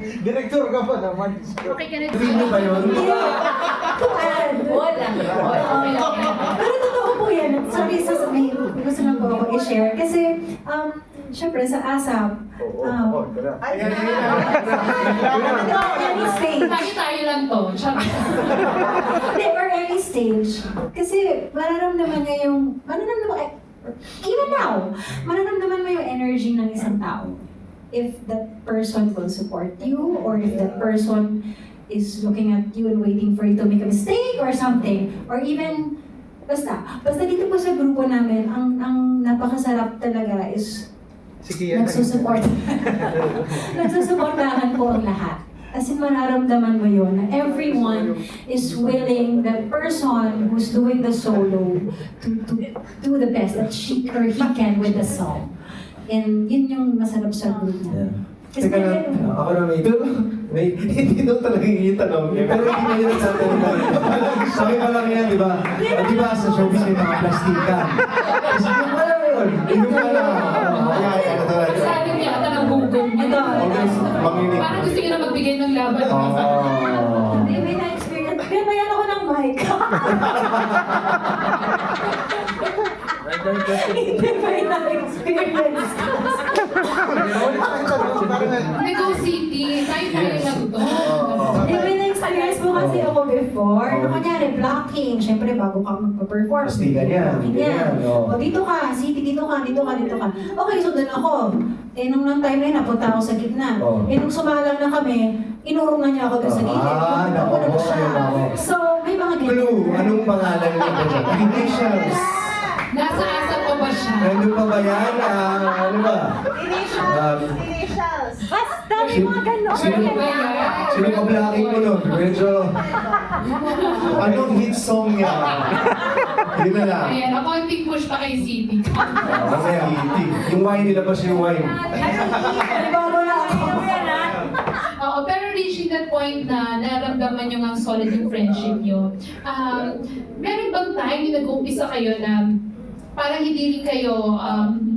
Direktor ka pa naman. Okay ka na. Feel mo ba yun? Wala. Pero totoo po yan. Sorry, may gusto lang po ako i-share. Kasi, syempre sa ASAP, any stage. Tayo lang to. Or any stage. Kasi mararamdaman niya even now, mararamdaman mo yung energy ng isang tao. If that person will support you, or if that person is looking at you and waiting for you to make a mistake or something. Or even, basta dito po sa grupo namin, ang napakasarap talaga is Sige yan. nagsusupport. Nagsusuportahan po ang lahat. As in, mararamdaman mo yun na everyone is willing, the person who's doing the solo, to do the best that she or he can with the song. And yun yung masarap sa group na. Kasi Teka lang, ako na may hindi daw talaga yung tanong niya. Pero hindi na yun sa atin. Sabi pa lang yan, di ba? Di ba sa showbiz may mga plastika? Kasi yung pala yun. Yung pala. Kaya na talaga. Sabi niya ata ng bugong niya. Okay, manginig. Parang gusto niya na magbigay ng laban. Hindi, may na-experience. Kaya bayan ako ng mic. Hindi, may na-experience. Nego City, tayo lang to. Hindi, may na-experience po kasi ako before. Ano kunyari, blocking. Siyempre, bago ka magpa-perform. Plastikan yan. Blocking yan. O, dito ka, city, dito ka. Okay, so doon ako. Eh, nung time na yun, napunta ako sa gitna. Eh, nung sumalang na kami, inurong na niya ako doon sa gilid. Nako, Ano siya. So, may mga ganyan. Clue, anong pangalan niya ba dyan? Initials. Nasa asa pa ba siya? Nandun pa ba yan? Ano ba? Basta, may mga ganon. Sino ka blocking mo nun? Medyo... Anong hit song niya? Yun na lang. Ayan, accounting push pa kay City. Masaya. Yung wine, nilabas yung wine. Bago na ako. Oo, pero reaching that point na nararamdaman nyo nga solid yung friendship nyo, meron bang time yung nag-uumpisa kayo na parang hindi rin kayo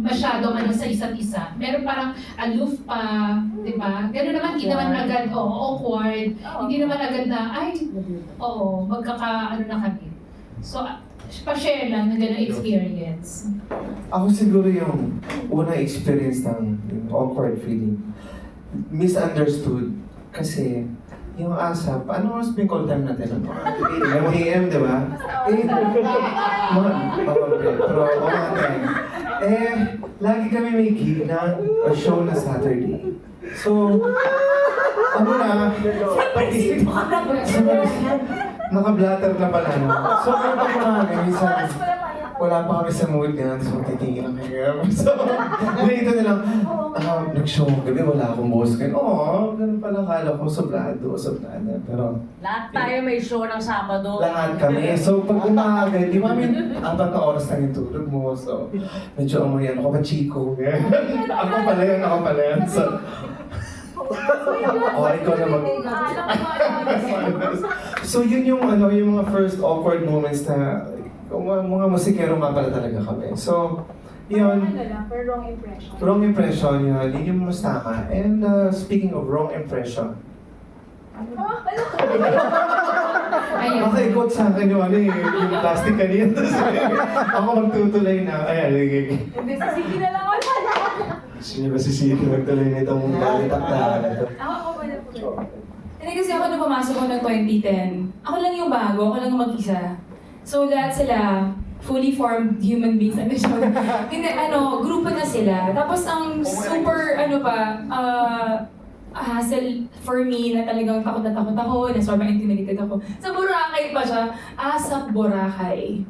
masyadong sa isa't isa? Meron parang aloof pa, di ba? Gano'n naman, hindi naman agad, awkward. Hindi naman agad na, magkaka-ano na kami. So, pa-share lang na gano'ng experience. Ako siguro yung unang experience ng yung awkward feeling. Misunderstood. Kasi yung ASAP, ano mas being call time natin? 11 a.m., di ba? Pero mga time. Lagi kami may gig na show na Saturday. So, ano na, naka-blatter na pala. No? So, ano pa mga minsan, wala pa kami sa mood na, tapos magtitingin lang kayo. So, dito na lang, nag-show gabi, wala akong boss kayo. Oo, ganun pala, kala ko, sobrado. Pero, Lahat tayo may show ng Sabado. lahat kami. So, pag umaga, di ba, 4 na oras lang yung tulog mo. So, medyo amoy, ano ka ba, Chico? Ako pala yun. So, ikaw na So, yun yung, yung mga first awkward moments na mga musikero nga pala talaga kami. So, yun. Wrong impression, yun. Yun yung mas tama. And speaking of wrong impression, okay, quote sa akin yung yung plastic kanina. Ako magtutuloy na. Ayan, Hindi, sa sige na lang ako. Sino ba si Sito nagtuloy na itong balitaktahan na ito? Ako ba na po? Hindi kasi ako nung pumasok ko ng 2010, ako lang yung bago, ako lang yung mag-isa. So lahat sila, fully formed human beings. Hindi, grupo na sila. Tapos ang super, hassle for me na talagang takot na takot ako, na sobrang intimidated ako. Sa Boracay pa siya, ASAP Boracay.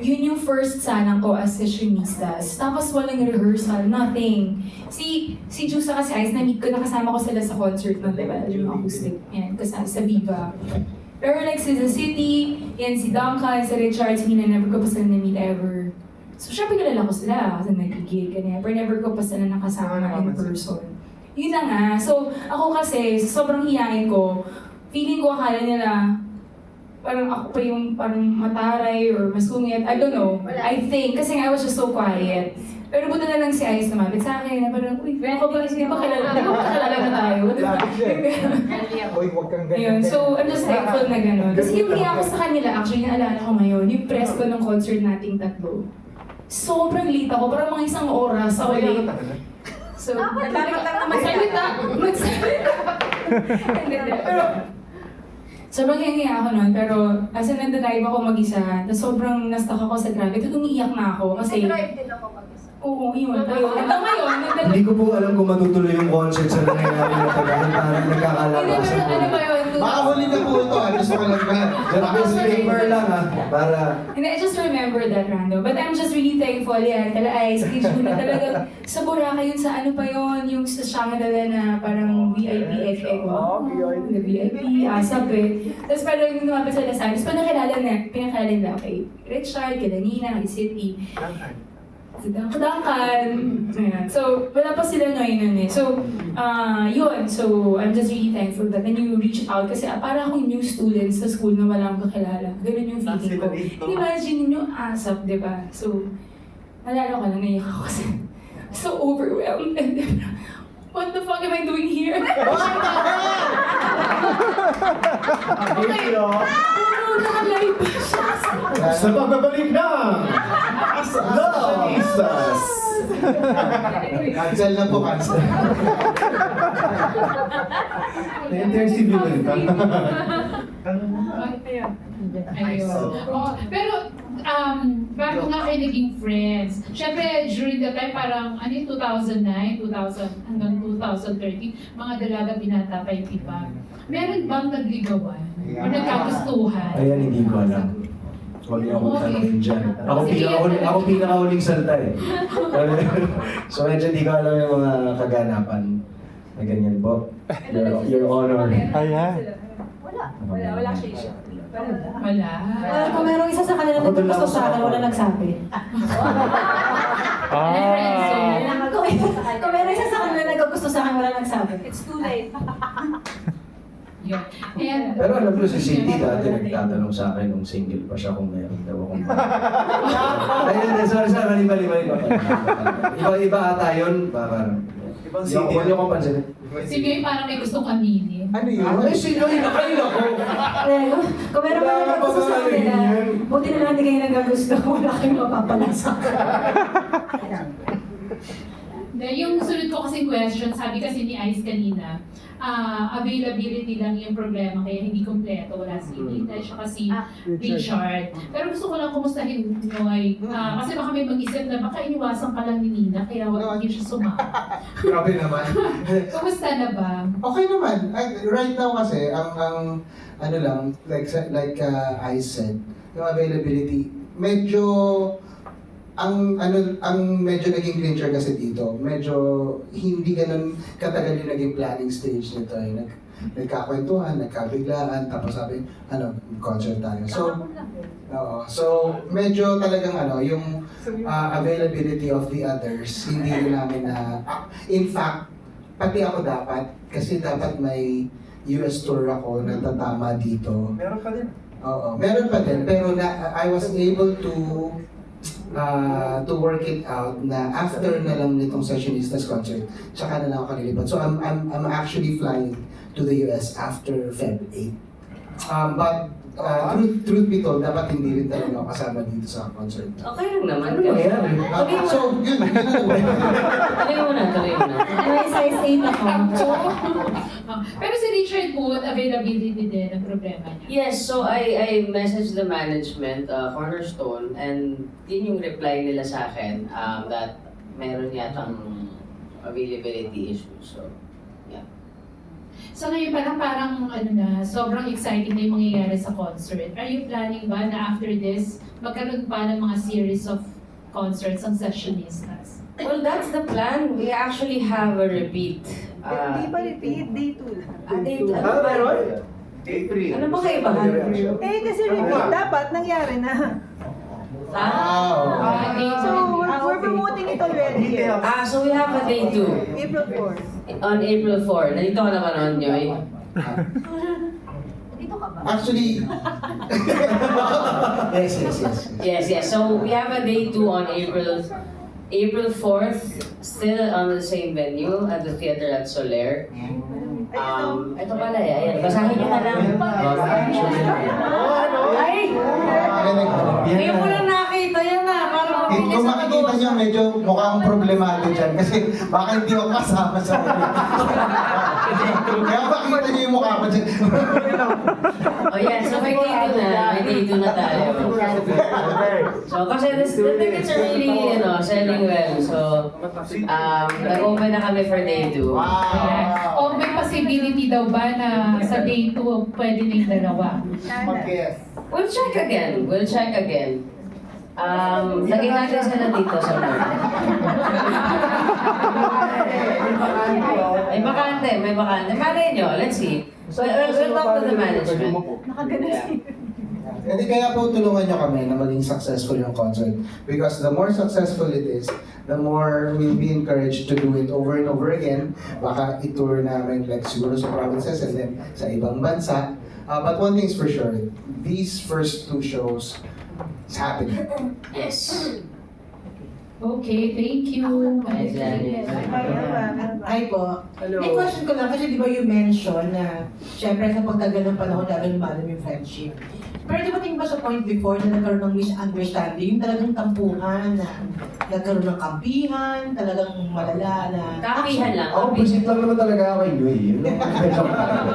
Yun yung first sanang ko as sessionistas. Tapos walang rehearsal, nothing. Si Jusa kasi Ice, na-meet ko, nakasama ko sila sa concert ng diba, yung acoustic, yan, kasi sa Viva. Pero like sa The City, yan si Duncan, si Richard, hindi na never ko pa sila na-meet ever. So syempre kilala ko sila kasi nagigig, ganyan. Pero never ko pa sila nakasama in person. Yun na nga. So ako kasi, sobrang hiyain ko, feeling ko akala nila, parang ako pa yung parang mataray or masungit. I don't know. I think, kasi I was just so quiet. Pero buta na lang si Ice lumapit sa akin na parang, uy, ako ba, hindi ba kilala na tayo? Uy, huwag kang Ayun, so I'm just thankful na gano'n. Kasi yung hiya ko sa kanila, actually, naalala ko ngayon, yung press ko ng concert nating tatlo. Sobrang late ako, parang mga 1 oras ako late. So, magsalita. Pero, sobrang hiya ako nun, pero as in nag-drive ako mag-isa, tapos sobrang na-stuck ako sa drive, ito umiiyak na ako kasi... Nag-drive din ako mag-isa. Oo, yun. Ito ngayon, Hindi ko po alam kung matutuloy yung concert sa nangyayari na pagkakan. Parang nagkakalabasan ano po. ba yun? Baka huli na po ito, gusto ko lang ba? Disclaimer lang para... And I just remember that, Rando. But I'm just really thankful, yan. Kala Ice, kay June, na talagang sa Boracay yun, sa ano pa yun, yung sa Shangri-La na parang VIP, na VIP, asap eh. Tapos parang lumapit sila sa akin. Tapos pinakilala na, okay, Richard, kay Danina, kay City. Si Duncan. Ayan. So, wala pa sila nun eh. So, yun. So, I'm just really thankful that then you reach out kasi para akong new student sa school na walang kakilala. Ganun yung feeling ko. Imagine nyo asap, di ba? So, nalala ko lang, naiyak ako kasi so overwhelmed. And then, what the fuck am I doing here? Okay. Pero nakalive pa siya. Sa pagbabalik na! Asalistas! Cancel na po, cancel. Na-interest si Bill ka. Ayun. Oh, pero, bago nga kayo naging friends, syempre, during that time, parang, 2009, 2000, hanggang 2013, mga dalaga binata pa yung iba. Meron bang nagligawan? O nagkagustuhan? Ayan, hindi ko alam. Huwag niyo akong tanongin dyan. Ako pinakahuling salta eh. So medyo hindi ko alam yung mga kaganapan na ganyan po. Your Honor. Wala siya. Wala. Kung merong isa sa kanila na gusto sa akin, wala nagsabi. Kung meron isa sa kanila na gusto sa akin, wala nagsabi. It's too late. Yun. And, Pero alam ko si Cindy dati nagtatanong sa akin nung single pa siya kung meron daw akong ayun, sorry, mali ko. Iba ata yun. Ibang Cindy. Huwag niyo kong pansinin. si Gay parang may gustong aminin. Ano yun? Ay, sino yun? Nakain ako. Kung meron ba na gusto sa kanila, buti na lang hindi kayo nagagusto. Wala kayong mapapalasa. Yung sunod ko kasing question, sabi kasi ni Ice kanina, availability lang yung problema, kaya hindi kompleto. Wala si Nina, siya kasi Richard. Pero gusto ko lang kumustahin nyo kasi baka may mag-isip na baka iniwasan ka lang ni Nina, kaya wag hindi siya sumama. Grabe naman. Kumusta na ba? Okay naman. Right now kasi, ang ano lang, like I said, yung availability, medyo ang medyo naging clincher kasi dito, medyo hindi ganun katagal yung naging planning stage nito eh. Nagkakwentuhan, nagkabiglaan, tapos sabi, concert tayo. So medyo talagang yung availability of the others, hindi rin namin na, in fact, pati ako dapat, kasi dapat may US tour ako na tatama dito. Meron pa din. Oo, meron pa din, pero I was able to work it out na after na lang nitong Sessionistas concert, tsaka na lang ako kalilipat. So I'm actually flying to the US after Feb 8. But truth be told, dapat hindi rin talaga ako kasama dito sa concert. Okay lang naman. Ano nangyari? So, yun na. Tuloy mo na. May size 8 ako. Pero si Richard po, availability din ang problema niya. Yes, so I messaged the management, Cornerstone, and yun yung reply nila sa akin, that meron yatang availability issues. So, yeah. So ngayon parang sobrang exciting na yung mangyayari sa concert. Are you planning ba na after this, magkaroon pa ng mga series of concerts ang Sessionistas? Well, that's the plan. We actually have a repeat. Hindi pa repeat, day 2 lang. Day 2. Meron? Day 3. Ano ba kaibahan? Kasi repeat, dapat nangyari na. So, We're promoting it already. So we have a day 2. April 4. On April 4. Nandito ka naman on, Joy. Actually, Yes. So we have a day 2 on April 4th, still on the same venue at the theater at Soler. Ito pala ayan. Basahin niyo na lang. Ay! Ngayon ko lang nakita yan na. kung makikita nyo, medyo mukhang problemado dyan kasi baka hindi ako kasama sa Kaya makita niyo yung mukha ko dyan. Oh yeah, so may dito na tayo. So kasi the tickets are really, selling well. So, nag-open na kami for day 2. O may possibility daw ba na sa day 2 pwede na yung dalawa? We'll check again. Lagay natin sila dito sa mga. May bakante. Malay nyo, let's see. So, we'll talk to the management. Hindi kaya po tulungan nyo kami na maging successful yung concert. Because the more successful it is, the more we'll be encouraged to do it over and over again. Baka i-tour namin like siguro sa provinces and then sa ibang bansa. But one thing's for sure, these first 2 shows, it's happening. Yes. Okay, thank you. Hi po. May question ko lang kasi di ba you mentioned na syempre sa pagtagal ng panahon lalo lumalim yung friendship. Pero dumating ba sa point before na nagkaroon ng misunderstanding, yung talagang tampuhan, na nagkaroon ng kampihan, talagang malala na... Kampihan lang. Ako, busit lang naman talaga ako yun.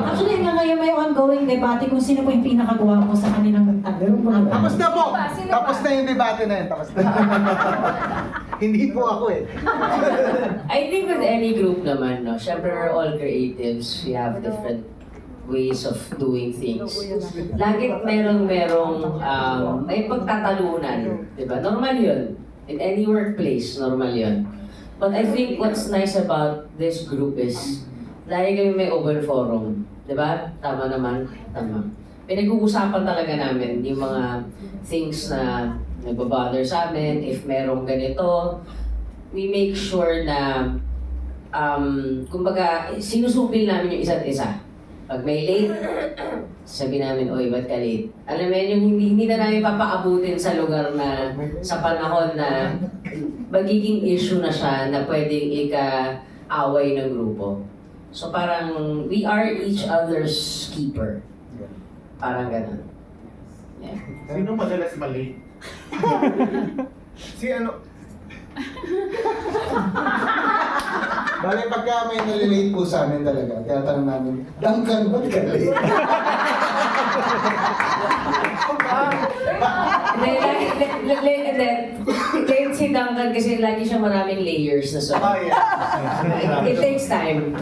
Actually, hanggang ngayon may ongoing debate kung sino po yung pinakagwapo sa kanilang tatlo. Tapos na po! Tapos na yung debate na yun. Tapos na. Hindi po ako eh. I think with any group naman, syempre we're all creatives. We have different ways of doing things. Lagi merong may pagtatalunan, di ba? Normal yun. In any workplace, normal yun. But I think what's nice about this group is lagi kami may open forum, di ba? Tama naman, tama. Pinag-uusapan talaga namin yung mga things na nagbabother sa amin. If merong ganito, we make sure na kumbaga, sinusupil namin yung isa't isa. Pag may late, sabi namin, oy, ba't ka late? Alam mo yun, yung hindi na namin papaabutin sa lugar na, sa panahon na magiging issue na siya na pwedeng ika-away ng grupo. So parang, we are each other's keeper. Parang ganun. Yeah. Sino madalas mali? Si ano? Bale, pagka may nalilate po sa amin talaga, tinatanong namin, Duncan, ba't ka late? Late si Duncan kasi lagi siya maraming layers na suot. It takes time.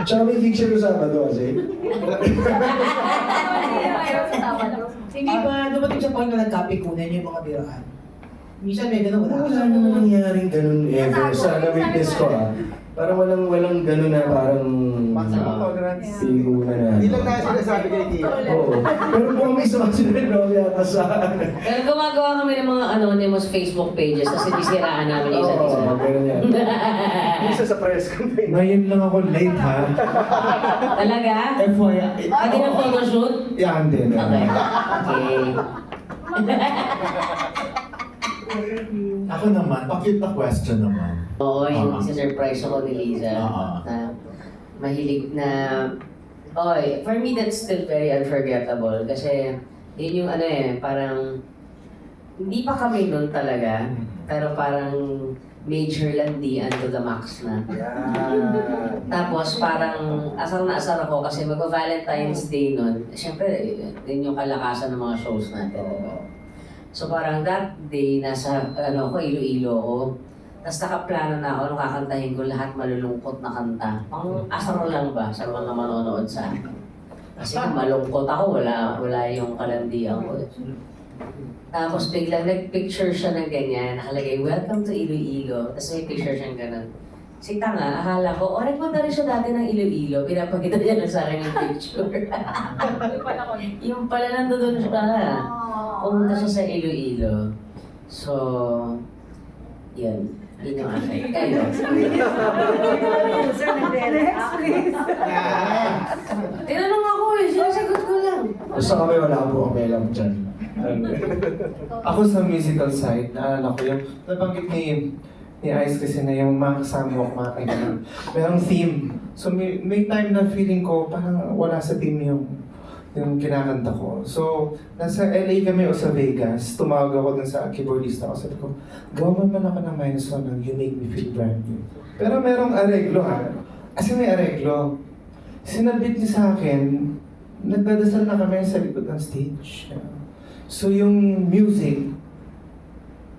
Tsaka may picture ko sa Sabado kasi. Hindi ba dumating sa point na nagkapikunan yung mga biraan? Minsan may gano'n, Wala namang nangyaring ganun ever sa na-witness ko Parang walang ganun na parang pigunan na. Hindi lang tayo sinasabi kay Tia. Oo. Pero kung may sumasunod na yata sa... Pero gumagawa kami ng mga anonymous Facebook pages tapos sinisiraan namin yung isa't isa. Oo, ganun yan. Isa sa press campaign. Ngayon lang ako late ha. Talaga? FYI. Pati ng photoshoot? Yan din. Okay. Okay. Ako naman, pa-cute na question naman. Oo, yung surprise ako ni Liza. Na mahilig na... for me that's still very unforgettable. Kasi yun yung parang... Hindi pa kami nun talaga. Pero parang major landian to the max na. Tapos parang asar na asar ako kasi mag-Valentine's Day nun. Siyempre, yun yung kalakasan ng mga shows natin. Diba? So parang that day, nasa Iloilo ako. Tapos nakaplano na ako nung kakantahin ko lahat malulungkot na kanta. Pang asar lang ba sa mga manonood sa akin? Kasi kung malungkot ako, wala yung kalandian ko. Tapos biglang nag-picture siya ng ganyan, nakalagay, welcome to Iloilo. Tapos may picture siyang ganun. Si Tanga, akala ko, nagpunta rin siya dati ng Iloilo, pinapakita niya lang sa akin yung picture. Yung pala nandun siya. Pumunta siya sa Iloilo. So, yun. Yun yung akin. Kayo. Tinanong ako sinasagot ko lang. Basta kami wala po okay lang dyan. Ako sa musical side, naalala ko yung nabanggit ni Ice kasi na yung mga kasama ko, mga kaibigan. Merong theme. So may time na feeling ko parang wala sa theme yung kinakanta ko. So, nasa LA kami o sa Vegas, tumawag ako dun sa keyboardista ko. Sabi ko, gawa man ako ng minus one ng You Make Me Feel Brand New. Pero merong areglo Kasi may areglo. sinabit niya sa akin, nagdadasal na kami sa likod ng stage. So yung music,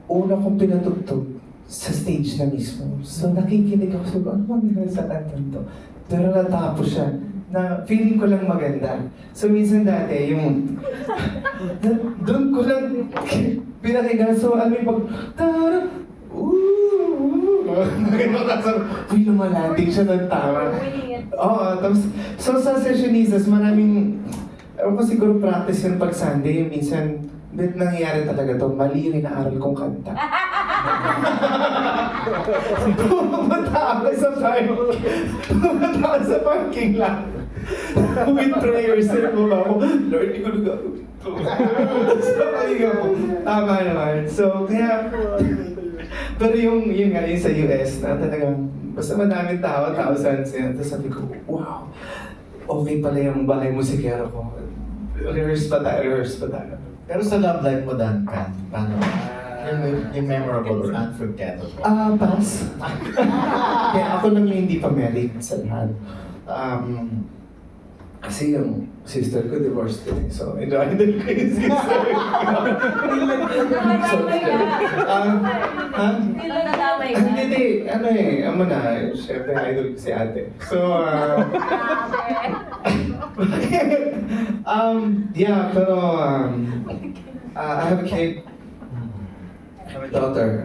una kong pinatugtog sa stage na mismo. So nakikinig ako sa ano bang sa kantang to? Pero natapos siya na feeling ko lang maganda. So minsan dati yung doon ko lang pinakinggan. So ano yung pag uy, lumalating siya ng tama. Oo, tapos so sa sessionistas maraming ewan ko siguro practice yun pag Sunday. Minsan nangyayari talaga to, mali yung inaaral kong kanta. Pumunta ako sa parking lot. With prayers, mo ba ako, Lord, hindi ko nagagawin ito. So, pahinga ko, tama naman. So, kaya, pero yung nga, yung sa US na talagang, basta madaming tao, thousands yan. Tapos sabi ko, wow, okay pala yung bahay musikero ko. Rehearse pa tayo. Pero sa love life mo, Dan, paano? Yung memorable or unforgettable? Pass. Kaya ako lang yung hindi pa married sa lahat. Kasi yung sister ko divorced din. So, idol ko yung sister ko. Hindi. Amo na. Siyempre, idol ko si ate. So, yeah, pero, I have a kid. I have a daughter.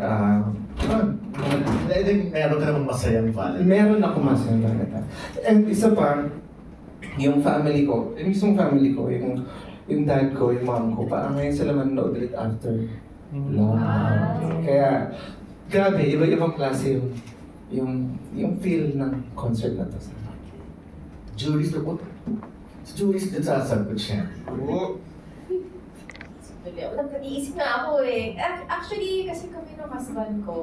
I think meron ka namang masayang Valentine. Meron ako masayang Valentine. And isa pa, yung family ko, yung mismong family ko, yung dad ko, yung mom ko, parang ngayon sila manonood ulit after long. Kaya, grabe, iba-ibang klase yung feel ng concert na to. Juries na po. Juries din sasagot siya. Nag-iisip na ako eh. Actually, kasi kami ng husband ko,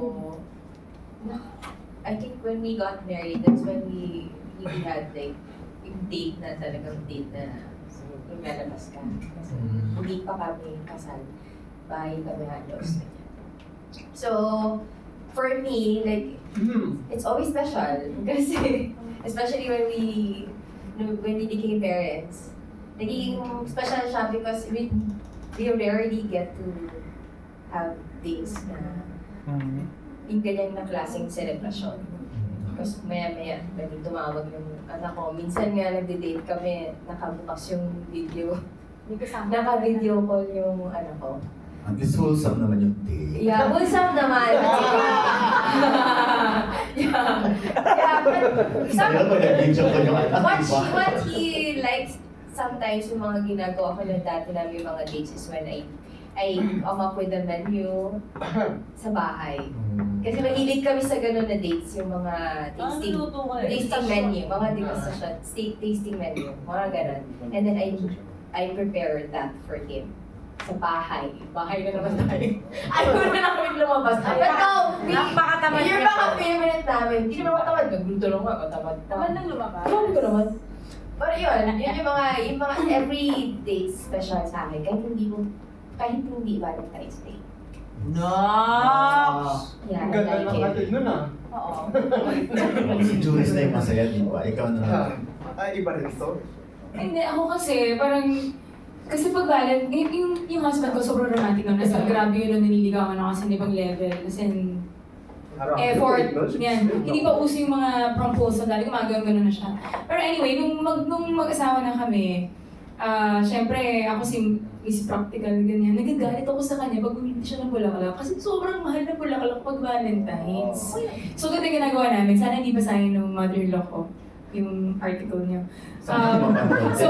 I think when we got married, that's when we had like yung date na talagang date na lumalabas ka. Kasi hindi pa kami kasal. Bahay kami halos. So, for me, like, it's always special. Kasi, especially when we became parents, naging special siya because we rarely get to have dates na yung ganyan na klaseng celebration. Because maya-maya, naging tumawag yung anak ko. Minsan nga nagde-date kami, nakabukas yung video. Naka-video call yung anak ko. At least wholesome naman yung day. Yeah, wholesome naman. yeah, but what he likes sometimes yung mga ginagawa ko na dati namin yung mga dates is when I come up with a menu sa bahay. Kasi mahilig kami sa ganun na dates, yung mga tasting menu, mga degustation, tasting menu, mga ganun. And then I prepare that for him. Sa bahay. Bahay na naman tayo. Ayaw na namin lumabas. But no, yung mga favorite namin, hindi naman matamad. Nagluto lang ako, tamad pa. Tamad nang lumabas? Tamad ko naman. Pero yun yung mga every day special sa akin, kahit hindi Valentine's Day. No! Yeah, ang ganda ng atin nun ah. Oo. Si Juris na yung masaya, di ba? Ikaw na. Iba rin ito. Hindi, ako kasi parang, kasi pag yung husband ko sobrang romantic naman. Nasa grabe yun nung naniligawan ako kasi ibang level. Kasi effort, yan. Hindi pa uso yung mga proposal, dahil gumagano'n na siya. Pero anyway, nung mag-asawa na kami, syempre ako si Miss Practical, ganyan. Nagagalit ako sa kanya pag bumili siya ng bulaklak. Kasi sobrang mahal na bulaklak pag Valentine's. So, ganito ginagawa namin. Sana hindi basahin ng mother-in-law ko yung article niya. So,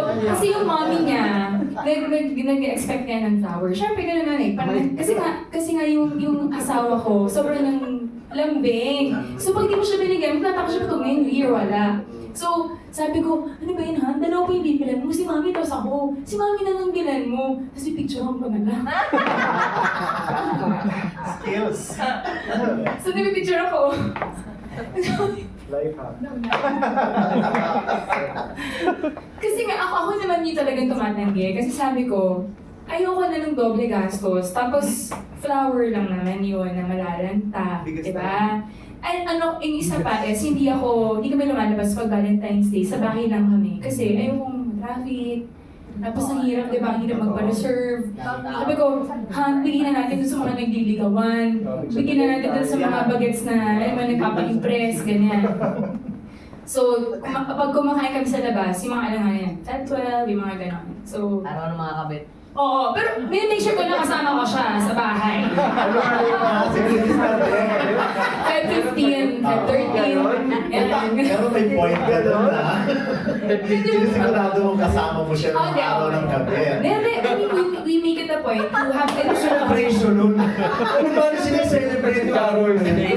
kasi yung mommy niya, nag-expect niya ng flower. Siyempre, gano'n na eh. Kasi nga yung asawa ko, sobrang ng lambing. So, pag di mo siya binigyan, magtataka siya ito ngayon, New Year, wala. So, sabi ko, ano ba yun ha? Dalawa po yung bibilan mo. Si mami tapos ako. Si mami na lang bilan mo. Kasi picture ko pa na lang. Skills. So, nagpipicture ako. Life hack. Kasi nga, ako naman yung talagang tumatanggi. Kasi sabi ko, ayoko na ng doble gastos. Tapos, flower lang naman yun na malalanta. Diba? And yung isa pa is, hindi kami lumalabas pag Valentine's Day, sa bahay lang kami. Kasi ayokong traffic, tapos ang hirap, di ba? Ang hirap magpa-reserve. Sabi ko, bigyan na natin dun sa mga nagliligawan. Bigyan na natin dun sa mga bagets na, nagpapa-impress, ganyan. So, pag kumakain kami sa labas, yung mga alangayan, Feb 12, yung mga gano'n. So, Araw ng mga kabit. oo, pero make sure ko na kasama ko siya sa bahay. Feb 15, Feb 13, Pero may point ka doon na. Sinisigurado mong kasama mo siya ng araw ng gabi. Hindi, we make it a point to have Celebration nun. Ano ba na sineselebrate yung araw yun? Hindi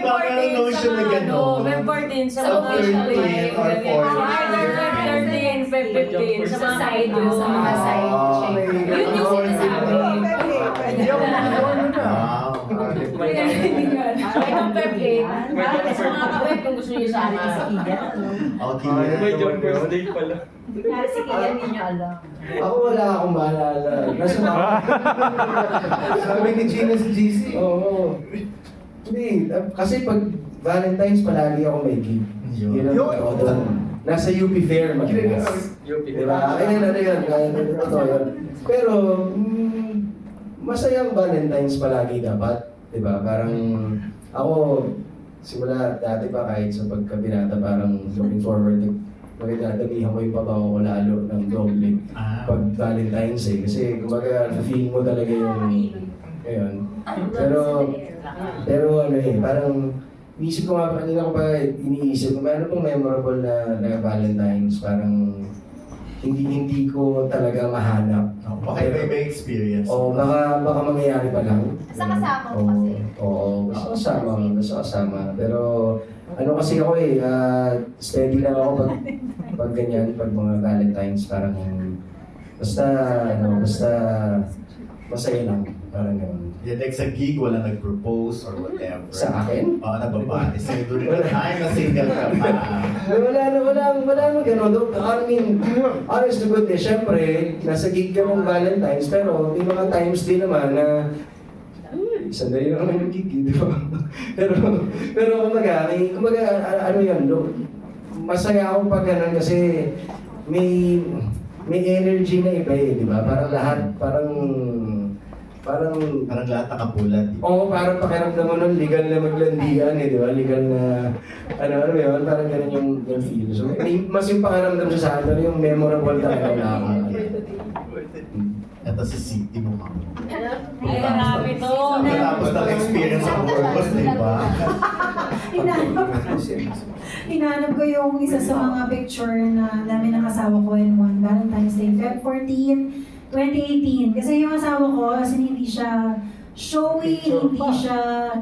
ba ang notion na gano'n? Feb 14 sa Sa mga official Feb way. 13 or 14. Feb 15, Sa side, sa mga side check. Yun yung sinasabi. Wow. Itong Feb 8, sa mga kabit kung gusto niyo sana. Okay. May John birthday pala. Si Kian, hindi niyo alam. Ako wala akong maalala. Nasa Sabi ni Gina si GC. Oo. Hindi, kasi pag Valentine's palagi ako may gig. Yun ang totoo doon. Nasa UP Fair madalas. Diba? Ayun, ano yun. Totoo yun. Pero, masayang Valentine's palagi dapat. Diba? Parang, ako, simula dati pa kahit sa pagkabinata, parang looking forward magdadamihan ko yung pabango ko lalo ng doble pag Valentine's eh. Kasi kumbaga, na-feel mo talaga yung, ayun. Pero ano eh, parang, inisip ko nga, kanina ko pa iniisip, ano pong memorable na Valentine's, parang hindi ko talaga mahanap. Okay, may experience. Oo, baka mangyayari pa lang. Basta kasama ko kasi. Oo, basta kasama. Pero ano kasi ako steady lang ako pag ganyan, pag mga Valentine's, parang basta masaya lang, parang gano'n. Yeah, like sa gig, wala nag-propose or whatever. Sa akin? Oo, nagbabae. So, during the time na single ka pa. Wala nang gano'n. I mean, honest to goodness, syempre, nasa gig ka ng Valentine's, pero may mga times din naman na sandali lang naman yung gig, di ba? pero kumbaga, ano yun, masaya ako pag gano'n kasi may energy na iba eh, di ba? Parang lahat nakapulad. Oo, parang pakiramdam mo nun, legal na maglandian eh, di ba? Legal na, ano yun, parang ganun yung feel. So, mas yung pakiramdam sa akin, pero yung memorable talaga wala akong Ito si City mo kami. Ay, marami to. Tapos ng-experience sa Burgos, di ba? Hinanap ko yung isa sa mga picture na namin ng asawa ko in one Valentine's Day, Feb 14, 2018. Kasi yung asawa ko, as in, hindi siya showy, hindi siya,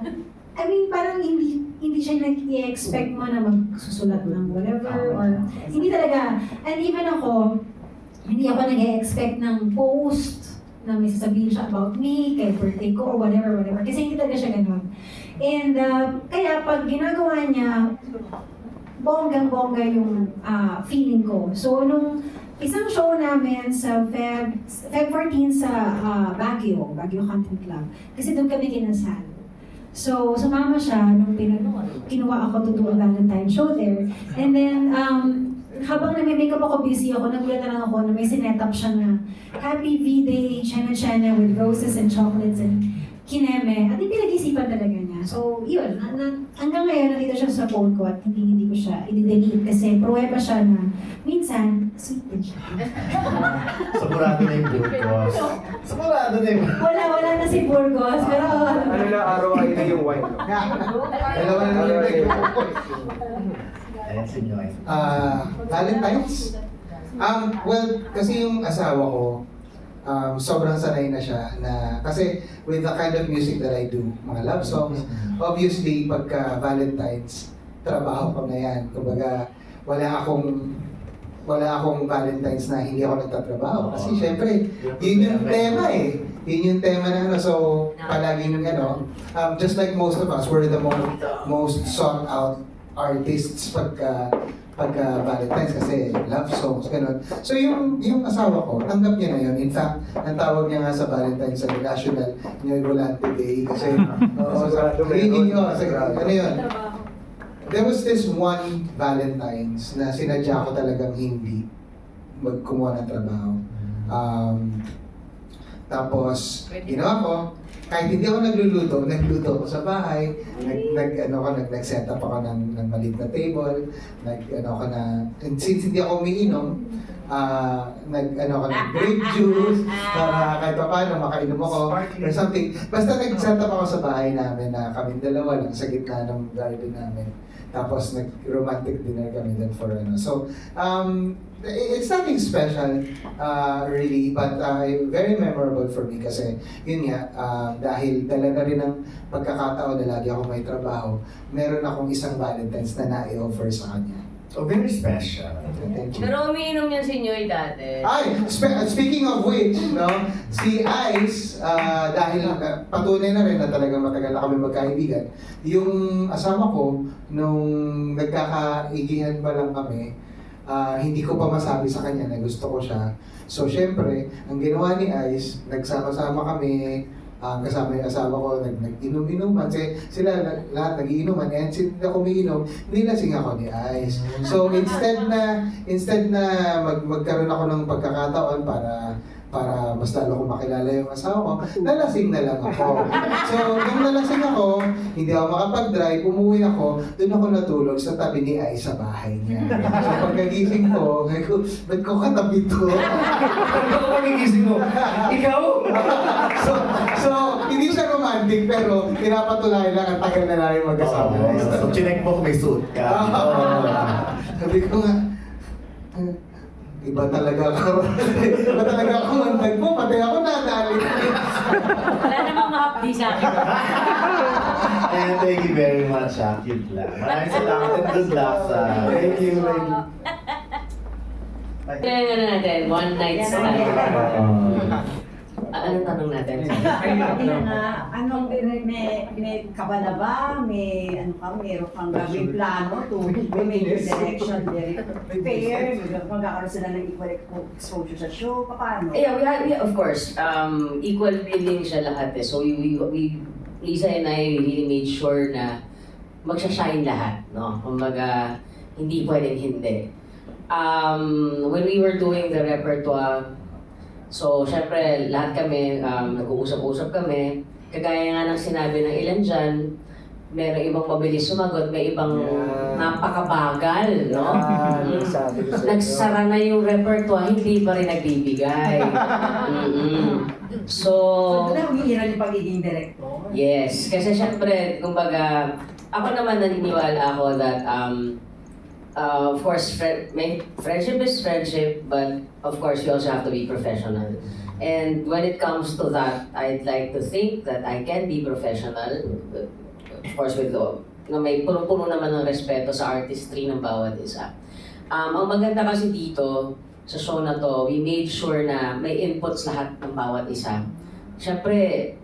I mean, parang hindi siya nag-i-expect mo na magsusulat ng whatever, or hindi talaga. And even ako, hindi ako nag-i-expect ng post na may sasabihin siya about me, kay birthday ko, or whatever. Kasi hindi talaga siya ganun. And kaya pag ginagawa niya, bonggang-bongga yung feeling ko. So, nung isang show namin sa Feb 14 sa Baguio Country Club, kasi doon kami kinasal. So, sumama siya nung kinuha ako to do a Valentine show there. And then, habang nag-makeup ako, busy ako, nagulat na lang ako na may sinet up siya na Happy V-Day, Chena with roses and chocolates and kineme. At yung pinag-isipan talaga niya. So, yun. Hanggang ngayon, nandito siya sa phone ko at hindi ko siya i-delete kasi pruweba siya na minsan, sweet din siya. Sigurado na yung Burgos. Sigurado na yung Wala na si Burgos, pero... Ano na araw ay na yung wine. Dalawa na yung Ayan, sinyo ay. Valentine's? Well, kasi yung asawa ko, sobrang sanay na siya na, kasi with the kind of music that I do, mga love songs, obviously, pagka Valentine's, trabaho ko na yan. Kumbaga, wala akong Valentine's na hindi ako nagtatrabaho. Kasi syempre, yun yung tema eh. Yun yung tema na so palagi yung just like most of us, we're the most sought out artists pagka Valentine's kasi love songs, gano'n. So yung asawa ko, tanggap niya na yun. In fact, ang tawag niya nga sa Valentine's sa National New Volante Day kasi ano yun? There was this one Valentine's na sinadya ko talagang hindi magkumuha ng trabaho. Tapos, ginawa ko, kahit hindi ako nagluto ako sa bahay, nag-set up ako ng maliit na table, since hindi ako umiinom, ng grape juice, para kahit pa paano makainom ako, or something. Basta nag-set up ako sa bahay namin na kami dalawa lang sa gitna ng garden namin. Tapos nag-romantic dinner kami din for So, it's nothing special, really, but very memorable for me kasi, yun nga, dahil dala na rin ng pagkakataon na lagi ako may trabaho, meron akong isang Valentine's na na-i-offer sa kanya. Oh, very special. Thank you. Pero umiinom yan si Nyoy dati. Ay, speaking of which, no, si Ice, dahil patunay na rin na talagang matagal na kami magkaibigan, yung asawa ko, nung nagkakaigihan pa lang kami, hindi ko pa masabi sa kanya na gusto ko siya. So, syempre, ang ginawa ni Ice, nagsama-sama kami, kasama yung asawa ko, nag-inom-inuman. Sila lahat nag-iinuman. And since ako umiinom, nilasing ako ni Ice. So instead na magkaroon ako ng pagkakataon para mas lalo ko makilala yung asawa ko, nalasing na lang ako. So, nung nalasing ako, hindi ako makapag-drive, umuwi ako, doon ako natulog sa tabi ni Ice sa bahay niya. So, pagkagising ko, ba't ko katabi to? Ano pagkagising mo? Ikaw? So, hindi siya romantic, pero pinapatunayan lang ang tagal na namin mag-asawa. So, chinek mo kung may suit ka. Sabi ko nga, iba talaga ako mandag mo, pati ako nadali. Wala namang ma-update sa akin. And thank you very much, cute lang. Maraming salamat and good luck sa... Thank you. Kaya natin, one night stand. Anong tanong natin? May kabala ba? Meron kang gagawin plano to major direction, fair, magkakaroon sila ng equal exposure sa show, paano? Yeah, we of course, equal billing siya lahat eh. So we Lisa and I really made sure na magsha-shine lahat, no? Kumbaga, hindi pwedeng hindi. When we were doing the repertoire, so, syempre, lahat kami, nag-uusap-usap kami. Kagaya nga ng sinabi ng ilan dyan, merong ibang mabilis sumagot, may ibang napakabagal, no? Nagsara na yung repertoire, hindi pa rin nagbibigay. So, humihiran yung pagiging director? Yes, kasi syempre, kumbaga, ako naman naniniwala ako that, of course, friendship is friendship, but of course, you also have to be professional. And when it comes to that, I'd like to think that I can be professional. Of course, with may puno-puno naman ng respeto sa artistry ng bawat isa. Ang maganda kasi dito, sa show na to, we made sure na may inputs lahat ng bawat isa. Siyempre,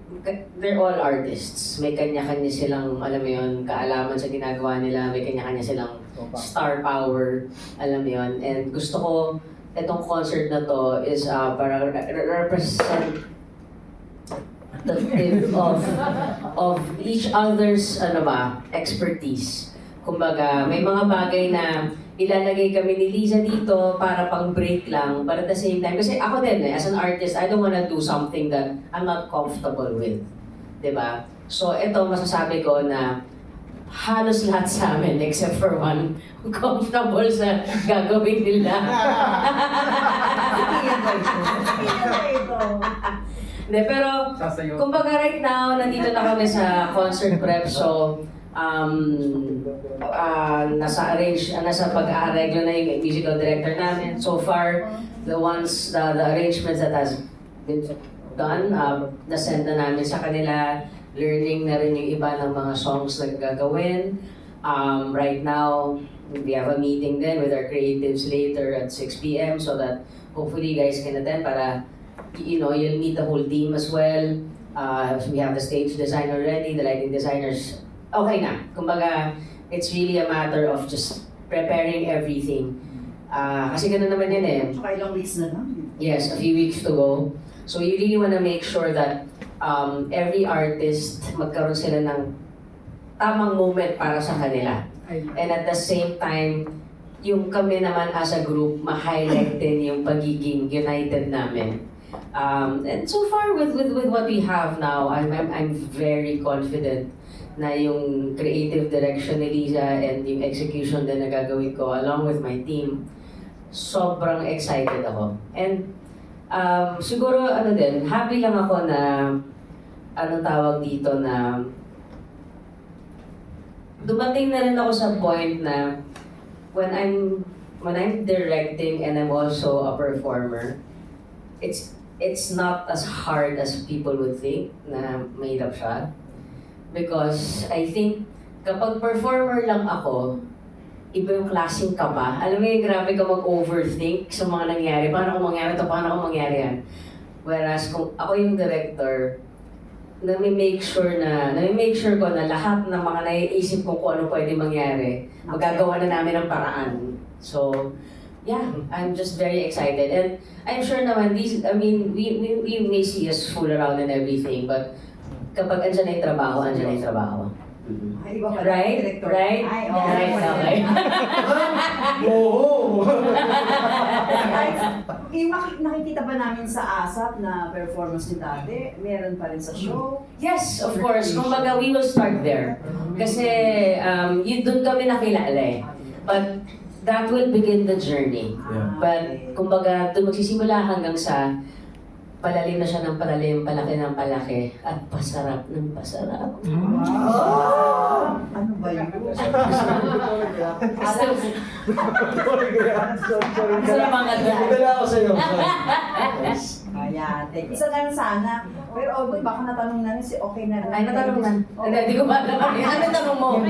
they're all artists. May kanya-kanya silang, alam mo yun, kaalaman sa ginagawa nila. May kanya-kanya silang star power, alam mo yun. And gusto ko, itong concert na to is para representative of each other's expertise. Kumbaga, may mga bagay na ilalagay kami ni Liza dito para pang break lang, but at the same time, kasi ako din as an artist, I don't wanna do something that I'm not comfortable with. Diba? So, ito masasabi ko na halos lahat sa amin, except for one, comfortable sa gagawin nila. Hindi, pero, kumbaga right now, nandito na kami sa concert prep, so, nasa pag-aareglo na yung musical director namin. So far, the arrangements that has been done, nasend na namin sa kanila. Learning na rin yung iba ng mga songs na gagawin. Right now, we have a meeting then with our creatives later at 6 p.m. so that hopefully you guys can attend para, you'll meet the whole team as well. We have the stage design already, the lighting designers. Okay na. Kumbaga, it's really a matter of just preparing everything. Kasi ganun naman yan eh. Tsaka ilang weeks na lang. Yes, a few weeks to go. So you really want to make sure that every artist magkaroon sila ng tamang moment para sa kanila. And at the same time, yung kami naman as a group, ma-highlight din yung pagiging united namin. And so far with what we have now, I'm very confident na yung creative direction ni Liza and yung execution din na gagawin ko along with my team, sobrang excited ako. And siguro happy lang ako na tawag dito na dumating na rin ako sa point na when I'm directing and I'm also a performer, it's not as hard as people would think na mahirap siya. Because I think kapag performer lang ako, iba yung klaseng kaba. Alam mo yung grabe ka mag-overthink sa mga nangyari. Paano kung mangyari ito? Paano kung mangyari yan? Whereas kung ako yung director, nami-make sure ko na lahat ng mga naiisip ko kung ano pwede mangyari, magagawa na namin ang paraan. So, yeah, I'm just very excited. And I'm sure naman, we may see us fool around and everything, but kapag andyan na yung trabaho, andyan na yung trabaho. Ay, iba pala, Right? director. Right? Ay, Right, okay. Oo! Yung nakikita ba namin sa ASAP na performance ni Tate, meron pa rin sa show? Yes, of course. Kumbaga, we will start there. Kasi doon kami nakilala eh. But that will begin the journey. Yeah. But kumbaga, doon magsisimula hanggang sa palalim na siya ng palalim, palaki ng palaki, at pasarap ng pasarap. Oh! Ano ba yun? Gusto na mga Dala ako sa'yo. Ayan, isa lang sana. Pero baka natanong na rin si okay na rin. Ay, natanong na. Hindi ko ba alam. Ano tanong mo?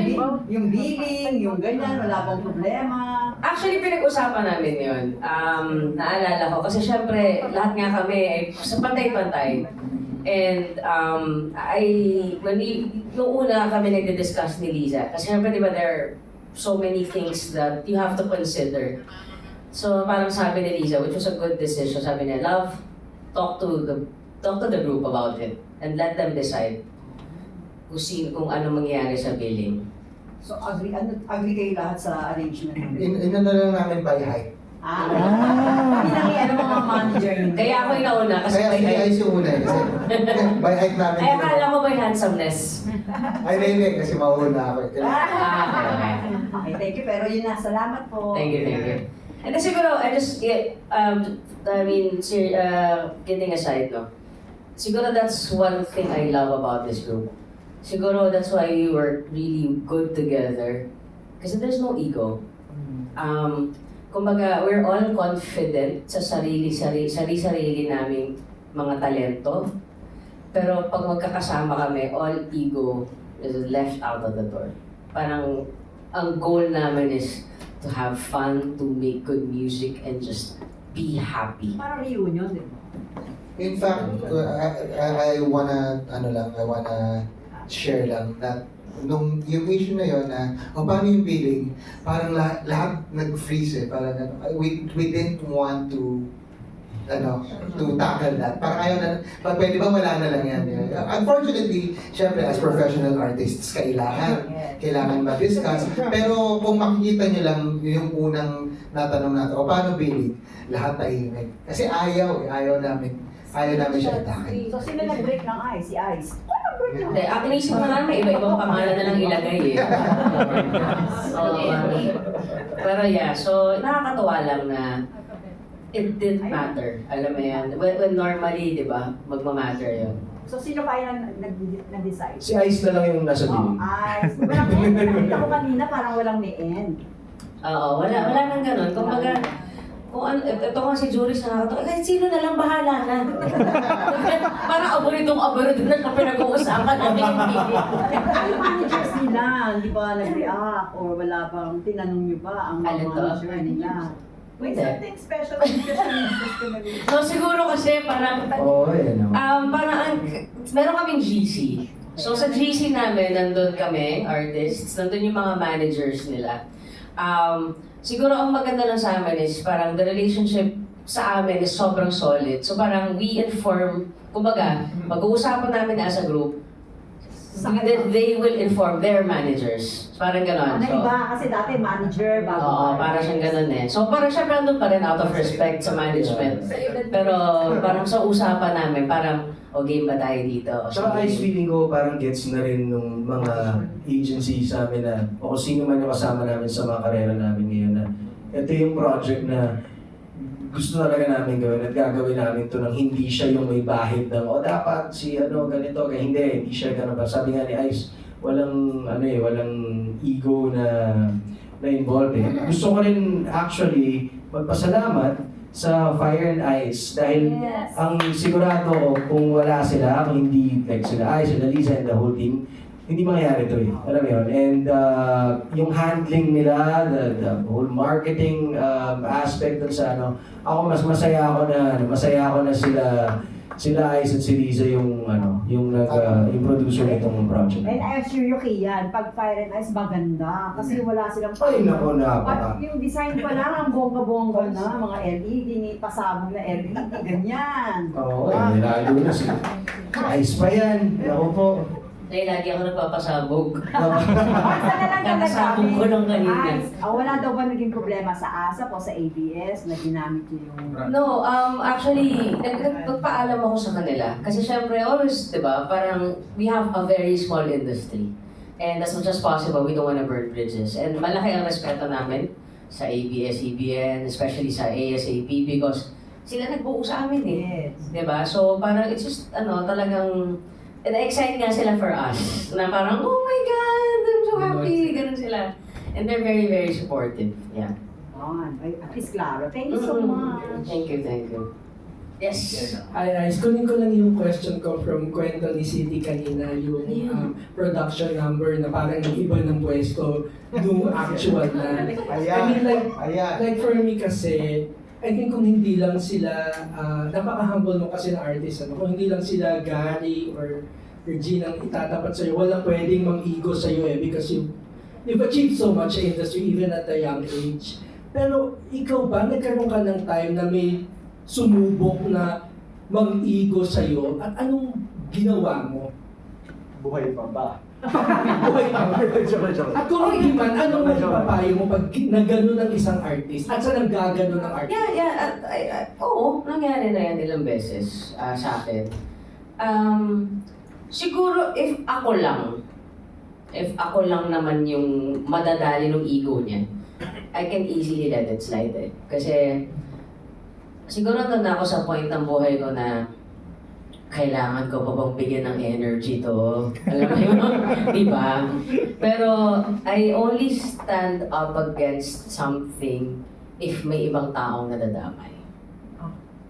Yung billing, yung ganyan, wala bang problema. Actually, pinag-usapan namin yun. Naalala ko. Kasi syempre, lahat nga kami ay sa pantay-pantay. And nung una kami nagdi-discuss ni Liza. Kasi syempre, di ba, there are so many things that you have to consider. So parang sabi ni Liza, which was a good decision, sabi niya, love, talk to the group about it and let them decide kung ano mangyayari sa billing. So agree kayo lahat sa arrangement? Inano lang namin by height. Hindi mga manager yun. Kaya ako yung nauna kasi Kaya by height. ay yung una kasi by height namin. Ay, akala ko by handsomeness. Ay, hindi, kasi mauna ako. Okay, thank you. Pero yun na, salamat po. Thank you. And then siguro, kidding aside, no? Siguro that's one thing I love about this group. Siguro that's why we work really good together. Kasi there's no ego. Kumbaga, we're all confident sa sarili-sarili naming mga talento. Pero pag magkakasama kami, all ego is left out of the door. Parang, ang goal namin is to have fun, to make good music, and just be happy. Parang reunion, di ba? In fact, I wanna share lang that nung yung issue na yun na paano yung billing, parang lahat nag-freeze eh. Parang we didn't want to tackle that. Parang ayaw na, pwede ba wala na lang yan. Unfortunately, syempre as professional artists, kailangan ma-discuss. Pero kung makikita nyo lang yung unang natanong natin, paano billing? Lahat tahimik. Kasi ayaw namin siya i-tackle. So sino nag-break ng ice? Si Ice? Hindi, ang inisip mo namin, iba-ibang pangalan na lang ilagay eh. Pero yeah, so nakakatuwa lang na it didn't matter. Alam mo yan. When normally, di ba, magmamatter yun. So sino kaya nag-decide? Si Ice na lang yung nasa billing. Ice. Walang end. Nakita ko kanina parang walang may end. Oo, wala nang ganun. Kumbaga, ito nga si Juris na nakatawa, kahit sino na lang bahala na. Parang aboritong na siya pinag-uusapan namin. Yung managers nila, hindi ba nag-react or wala bang tinanong nyo ba ang mga manager nila? Wait, something special with So siguro kasi parang, parang meron kaming GC. So sa GC namin, nandun kami, artists, nandun yung mga managers nila. Siguro ang maganda lang sa amin is parang the relationship sa amin is sobrang solid. So parang we inform, kumbaga, mag-uusapan namin as a group, they will inform their managers. Parang gano'n. Ano iba? Kasi dati manager, bago. Oo, para siyang ganun eh. So parang siya nandun pa rin out of respect sa management. Pero parang sa usapan namin, parang, o game ba tayo dito? O, Tsaka sige. ice feeling ko parang gets na rin nung mga agency sa amin na o kung sino man yung kasama namin sa mga karera namin ngayon na ito yung project na gusto talaga namin gawin at gagawin namin to nang hindi siya yung may bahid ng o dapat si ano ganito kaya hindi siya ganun pa. Sabi nga ni Ice, walang ego na involved eh. Gusto ko rin actually magpasalamat sa Fire and Ice dahil ang sigurado ko kung wala sila, kung hindi like sila Ice, sila Lisa and the whole team, hindi mangyayari to eh. Alam mo yun? And yung handling nila, the whole marketing aspect dun sa ano, ako masaya ako na sila Ice at si Lisa yung yung producer nitong project. And I assure you, Kian, pag Fire and Ice maganda. Kasi wala silang... Ay, naku, napaka. Yung design pa lang, ang bongga-bongga na. Mga LED, pasabog na LED, ganyan. Oo, lalo na si Ice pa yan. Ako po. Dahil lagi ako nagpapasabog. Sana lang Kakasabog ko lang kanina. Wala daw ba naging problema sa ASAP o sa ABS na ginamit yung... No, actually, nagpaalam ako sa kanila. Kasi syempre, always, di ba, parang we have a very small industry. And as much as possible, we don't wanna burn bridges. And malaki ang respeto namin sa ABS-CBN, especially sa ASAP, because sila nagbuo sa amin eh. Di ba? So parang it's just, talagang, na-excite nga sila for us. Na parang, oh my God, I'm so happy. Ganun sila. And they're very, very supportive. Yeah. At least klaro. Thank you so much. Thank you. Yes. Ice, kunin ko lang yung question ko from Kwento ni City kanina, yung production number na parang nag-iba ng pwesto nung actual na. I mean, like for me kasi, I think kung hindi lang sila, napaka-humble mo kasi na artist, kung hindi lang sila Gary or Regina ang itatapat sa'yo, walang pwedeng mang-ego sa'yo eh, because you've achieved so much sa industry even at a young age. Pero ikaw ba, nagkaroon ka ng time na may sumubok na mang-ego sa'yo at anong ginawa mo? Buhay pa ba? Buhay pa ba? At kung hindi man, anong mapapayo mo pag nagano ng isang artist? At saan naggagano ng artist? Oo, nangyari na yan ilang beses sa akin. Siguro if ako lang naman yung madadali ng ego niya, I can easily let it slide eh. Kasi siguro nandun na ako sa point ng buhay ko na kailangan ko pa bang bigyan ng energy to? Alam mo yun? Diba? Pero I only stand up against something if may ibang taong nadadamay.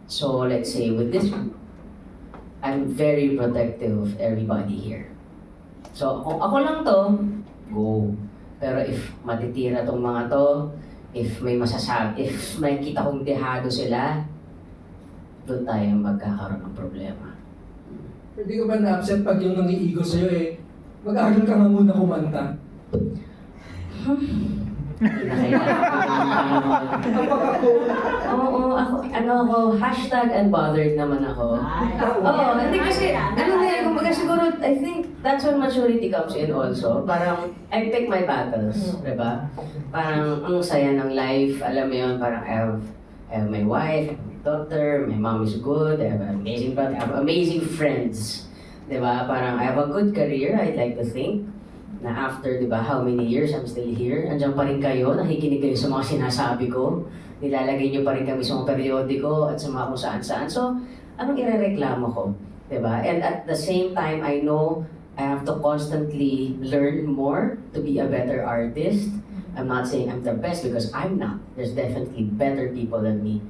So let's say with this group, I'm very protective of everybody here. So kung ako lang to, go. Pero if matitira tong mga to, if may kita kong dehado sila, doon tayo magkakaroon ng problema. Pwede ko ba na-upset pag yung nangiigo sa'yo eh, mag-aaral ka nga muna kumanta? Oo, ako, hashtag unbothered naman ako. Hindi kasi, kumbaga siguro, I think that's when maturity comes in also. Parang, I pick my battles, diba? Parang, ang saya ng life, alam mo yun, parang I have my wife, I have my daughter, my mom is good, I have an amazing brother, I have amazing friends. Diba? Parang, I have a good career, I'd like to think. Na after, di ba, how many years I'm still here, andyan pa rin kayo, nakikinig kayo sa mga sinasabi ko, nilalagay niyo pa rin kami sa mga periodiko at sa mga kung saan-saan. So, anong irereklamo ko? Di ba? And at the same time, I know I have to constantly learn more to be a better artist. I'm not saying I'm the best because I'm not. There's definitely better people than me.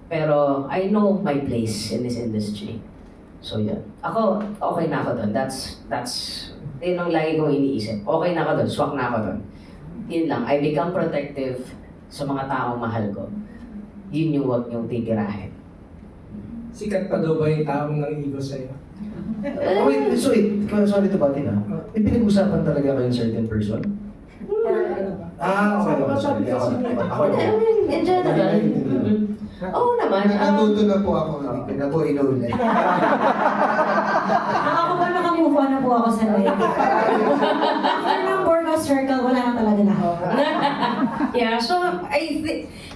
Pero I know my place in this industry. So, yun. Ako, okay na ako doon. That's yun ang lagi kong iniisip. Okay na ako doon, swak na ako doon. Yun lang, I become protective sa mga taong mahal ko. Yun yung huwag niyong titirahin. sikat pa daw ba yung taong nangigo sa'yo? Wait, sorry to butt in May pinag-usapan talaga kayong certain person? Okay. Sorry. Ako. In general. Oo naman. Natuto na po ako. Hindi ko na po inulit. Ako ba nakamove on na po ako sa life? After ng Burgos Circle, wala na talaga lahat. Yeah, so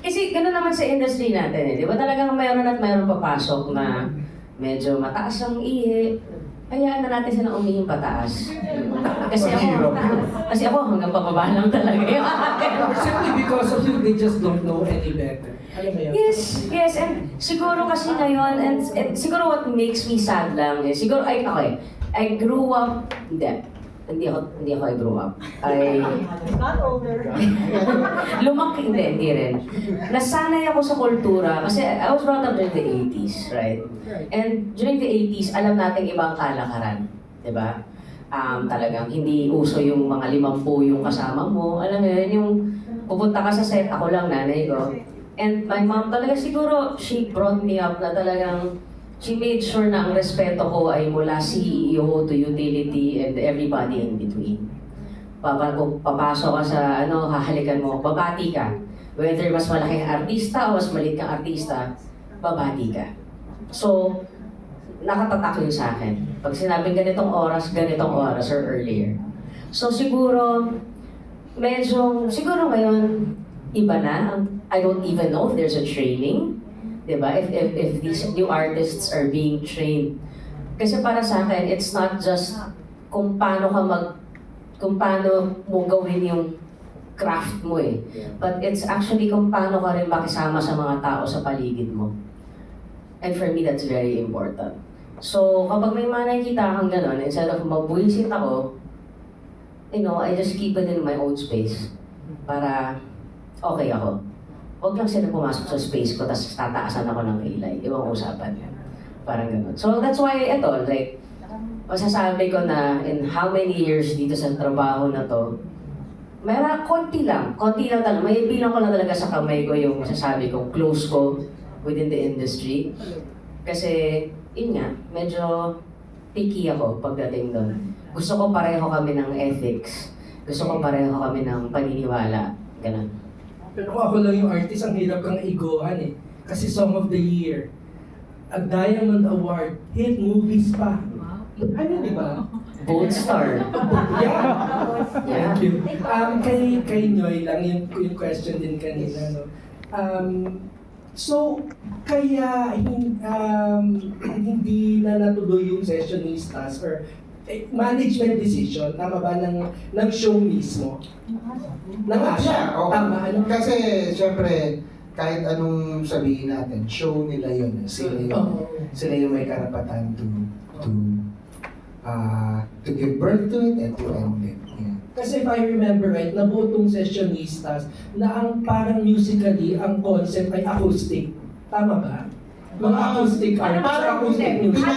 kasi gano'n naman sa industry natin di ba talagang mayroon at mayroon papasok na medyo mataas ang ihi, hayaan na natin silang umihing pataas. Kasi ako hanggang pababa lang talaga yun. Simply because of you, they just don't know any better. Alam mo yan? Yes, and siguro kasi ngayon, and siguro what makes me sad lang is, siguro, I grew up, hindi ako I grew up. Got older. Lumaki, hindi rin. Nasanay ako sa kultura kasi I was brought up during the 80s, right? And during the 80s, alam natin ibang kalakaran, di ba? Talagang hindi uso yung mga 50 yung kasama mo. Alam mo yun, yung pupunta ka sa set, ako lang, nanay ko. And my mom talaga siguro, she brought me up na talagang she made sure na ang respeto ko ay mula CEO to utility and everybody in between. Kung papasok ka sa hahalikan mo, babati ka. Whether mas malaking artista o mas maliit kang artista, babati ka. So, nakatatak yun sa akin. Pag sinabing ganitong oras or earlier. So siguro, siguro ngayon, iba na. I don't even know if there's a training. Diba? If these new artists are being trained. Kasi para sa akin, it's not just kung paano mo gawin yung craft mo But it's actually kung paano ka rin makisama sa mga tao sa paligid mo. And for me, that's very important. So, kapag may mga nakikita kang gano'n, instead of mabuisit ako, I just keep it in my own space. Para okay ako. Huwag lang sila pumasok sa space ko, tapos tataasan ako ng kilay. Ibang usapan yan. Parang gano'n. So that's why masasabi ko na in how many years dito sa trabaho na to, mayroon konti lang talaga. May bilang ko lang talaga sa kamay ko yung masasabi ko, close ko within the industry. Kasi, yun nga, medyo picky ako pagdating doon. Gusto ko pareho kami ng ethics. Gusto ko pareho kami ng paniniwala. Ganun. Pero kung ako lang yung artist, ang hirap kang igohan Kasi Song of the Year, a Diamond Award, hit movies pa. Di ba? Gold Star. Yeah. Thank you. Kay Noy lang yung question din kanina. So, kaya hindi na natuloy yung sessionistas or management decision, tama ba, ng show mismo? Ng Asha? Tama. Kasi, syempre, kahit anong sabihin natin, show nila yun. Sila yung may karapatan to give birth to it and to end it. Yeah. Kasi if I remember right, nabuo tong sessionistas na ang parang musically, ang concept ay acoustic. Tama ba? Mga acoustic art, acoustic music.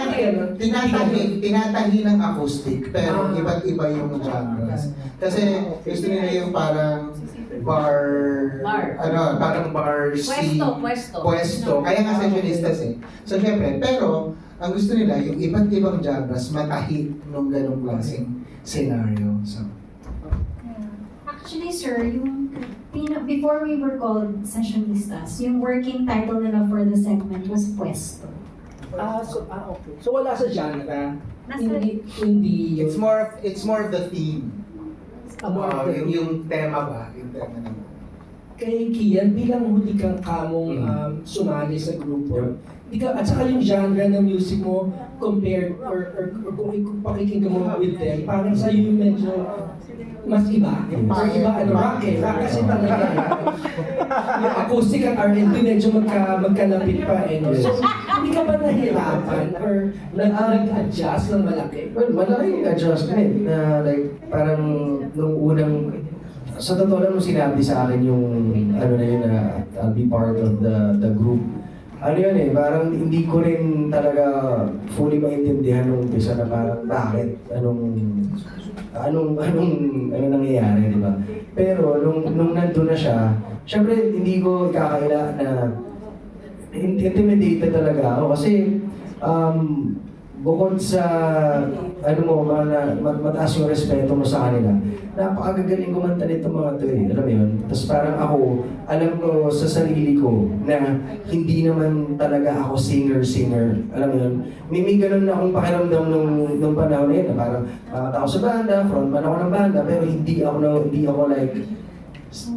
Tinatahi ng acoustic, pero iba't iba yung genres. Kasi gusto nila yung parang parang bar C. Pwesto. Kaya nga sessionistas So syempre, pero ang gusto nila yung iba't ibang genres matahi nung ganong klaseng scenario. So. Actually, sir, before we were called sessionistas, yung working title nila for the segment was Pwesto. Okay. So wala sa genre? Hindi. It's more of the theme. Yung tema ba? Yung tema naman. Kay Kian, bilang huli kang kamong sumali sa grupo, at saka yung genre ng music mo compared or kung pakikinggan mo with them, parang sa'yo yung medyo mas iba. Or iba, rock kasi talaga. Yung acoustic at R&B medyo magkalapit pa. So, hindi ka ba nahirapan or nag-adjust ng malaki? Well, malaking adjustment na parang nung unang sa totoo lang nung sinabi sa akin yung na yun na I'll be part of the group. Parang hindi ko rin talaga fully maintindihan nung umpisa na parang bakit, anong nangyayari, di ba? Pero nung nandun na siya, syempre hindi ko ikakaila na intimidated talaga ako kasi bukod sa mataas yung respeto mo sa kanila, napakagagaling kumanta nito mga to eh, alam mo yun? Tapos parang ako, alam ko sa sarili ko na hindi naman talaga ako singer, alam mo yun? May ganun akong pakiramdam nung panahon na yun, na parang makata ako sa banda, frontman ako ng banda, pero hindi ako like,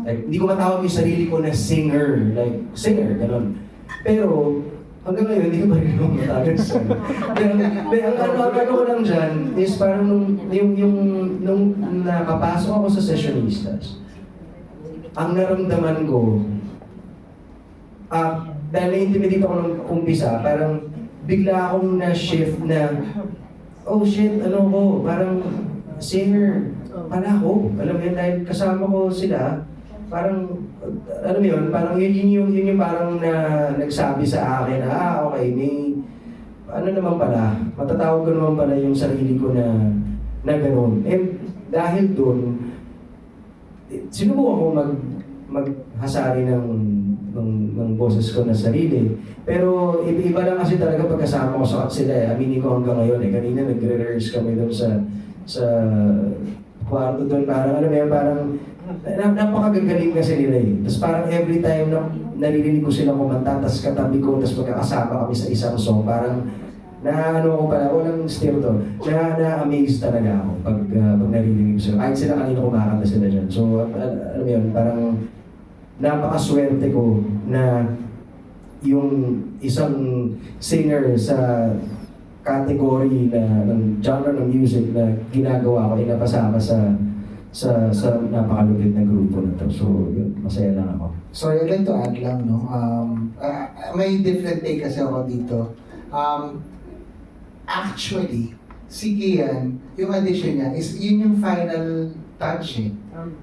hindi ko matawag yung sarili ko na singer, ganun. Pero, hanggang ngayon, hindi ko pa rin ako matawag sa ang ko lang dyan is parang nung nakapasok ako sa Sessionistas, ang naramdaman ko, dahil na-intimidate ako nung umpisa, parang bigla akong na-shift na, oh shit, parang singer pala ako. Alam mo yun, dahil kasama ko sila, parang, alam mo yun, parang yun yung parang nagsabi sa akin na, okay, may, naman pala, matatawag ko naman pala yung sarili ko na gano'n. Dahil doon, sinubukan ko maghasari ng boses ko na sarili. Pero iba lang kasi talaga pagkasama ko sa sila eh. Aminin ko hanggang ngayon eh. Kanina nagre-rehearse kami doon sa kwarto doon. Parang alam mo yan, parang napakagagaling kasi nila eh. Tapos parang every time na naririnig ko sila kumanta, tapos katabi ko, tapos magkakasama kami sa isang song, parang walang steer to. Na-amaze talaga ako pag naririnig ko sila. Kahit sila kanina kumakanta sila dyan. So, alam mo yun, parang napakaswerte ko na yung isang singer sa category ng genre ng music na ginagawa ko ay napasama sa napakalupit na grupo na to. So, yun, masaya lang ako. Sorry, I'd like to add lang, no? May different take kasi ako dito. Actually, si Kian, yung audition niya, yun yung final touch eh.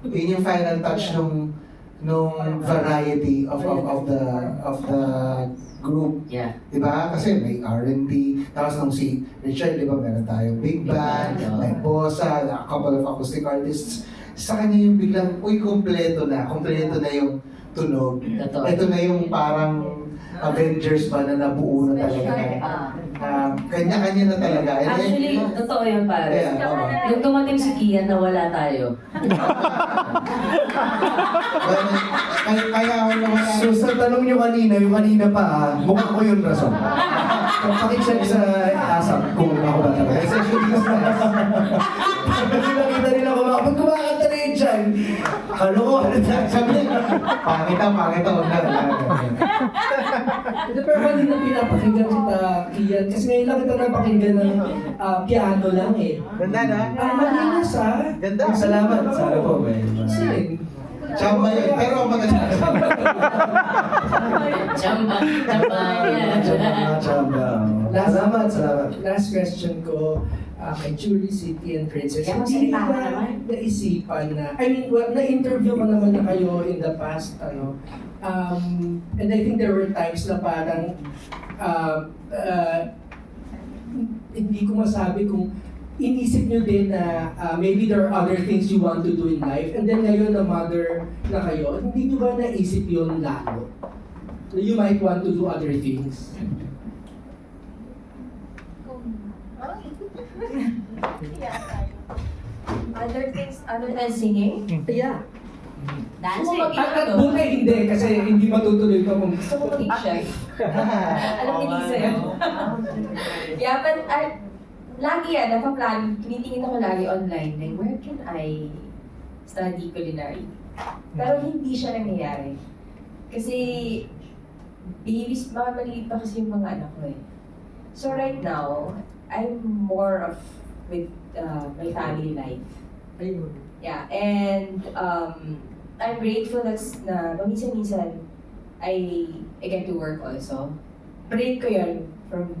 Yun yung final touch nung variety of the group. Yeah. Diba? Kasi may R&B, tapos nung si Richard, diba, meron tayong big band, may bossa, a couple of acoustic artists. Sa kanya yung biglang, kompleto na yung tunog. Ito na yung parang Avengers ba na nabuo na talaga. Kanya-kanya na talaga. Actually, totoo yun pare. Nung dumating si Kian, nawala tayo. Kaya ako naman. So sa tanong nyo yung kanina pa, mukha ko yun rason. Pakicheck sa asap kung ako ba talaga. Nakita nila pag kumakanta na yun dyan, sabi niya, pangit huwag na. Pero kanina pinapakinggan kita, Kian, kasi ngayon lang kita napakinggan ng piano lang eh. Ganda na? Malinis Ganda. Salamat. Sana po. Chamba yun, pero maganda. Chamba. Salamat. Last question ko kay Julie, City, and Princess. Hindi ba naisipan na, na-interview ko naman na kayo in the past, and I think there were times na parang hindi ko masabi kung inisip nyo din na maybe there are other things you want to do in life, and then ngayon na mother na kayo, hindi nyo ba naisip yun lalo? You might want to do other things. Other things other than singing? Yeah. Dancing. At buti hindi, kasi hindi matutuloy pa kung gusto ko maging chef. Alam ni Lisa yun. Yeah, but lagi napaplan, tinitingin ako lagi online, like, where can I study culinary? Pero hindi siya nangyayari. Kasi, babies, mga maliit pa kasi yung mga anak ko eh. So right now, I'm more of with my family life. Yeah, and I'm grateful na paminsan-minsan I get to work also. Break ko yun from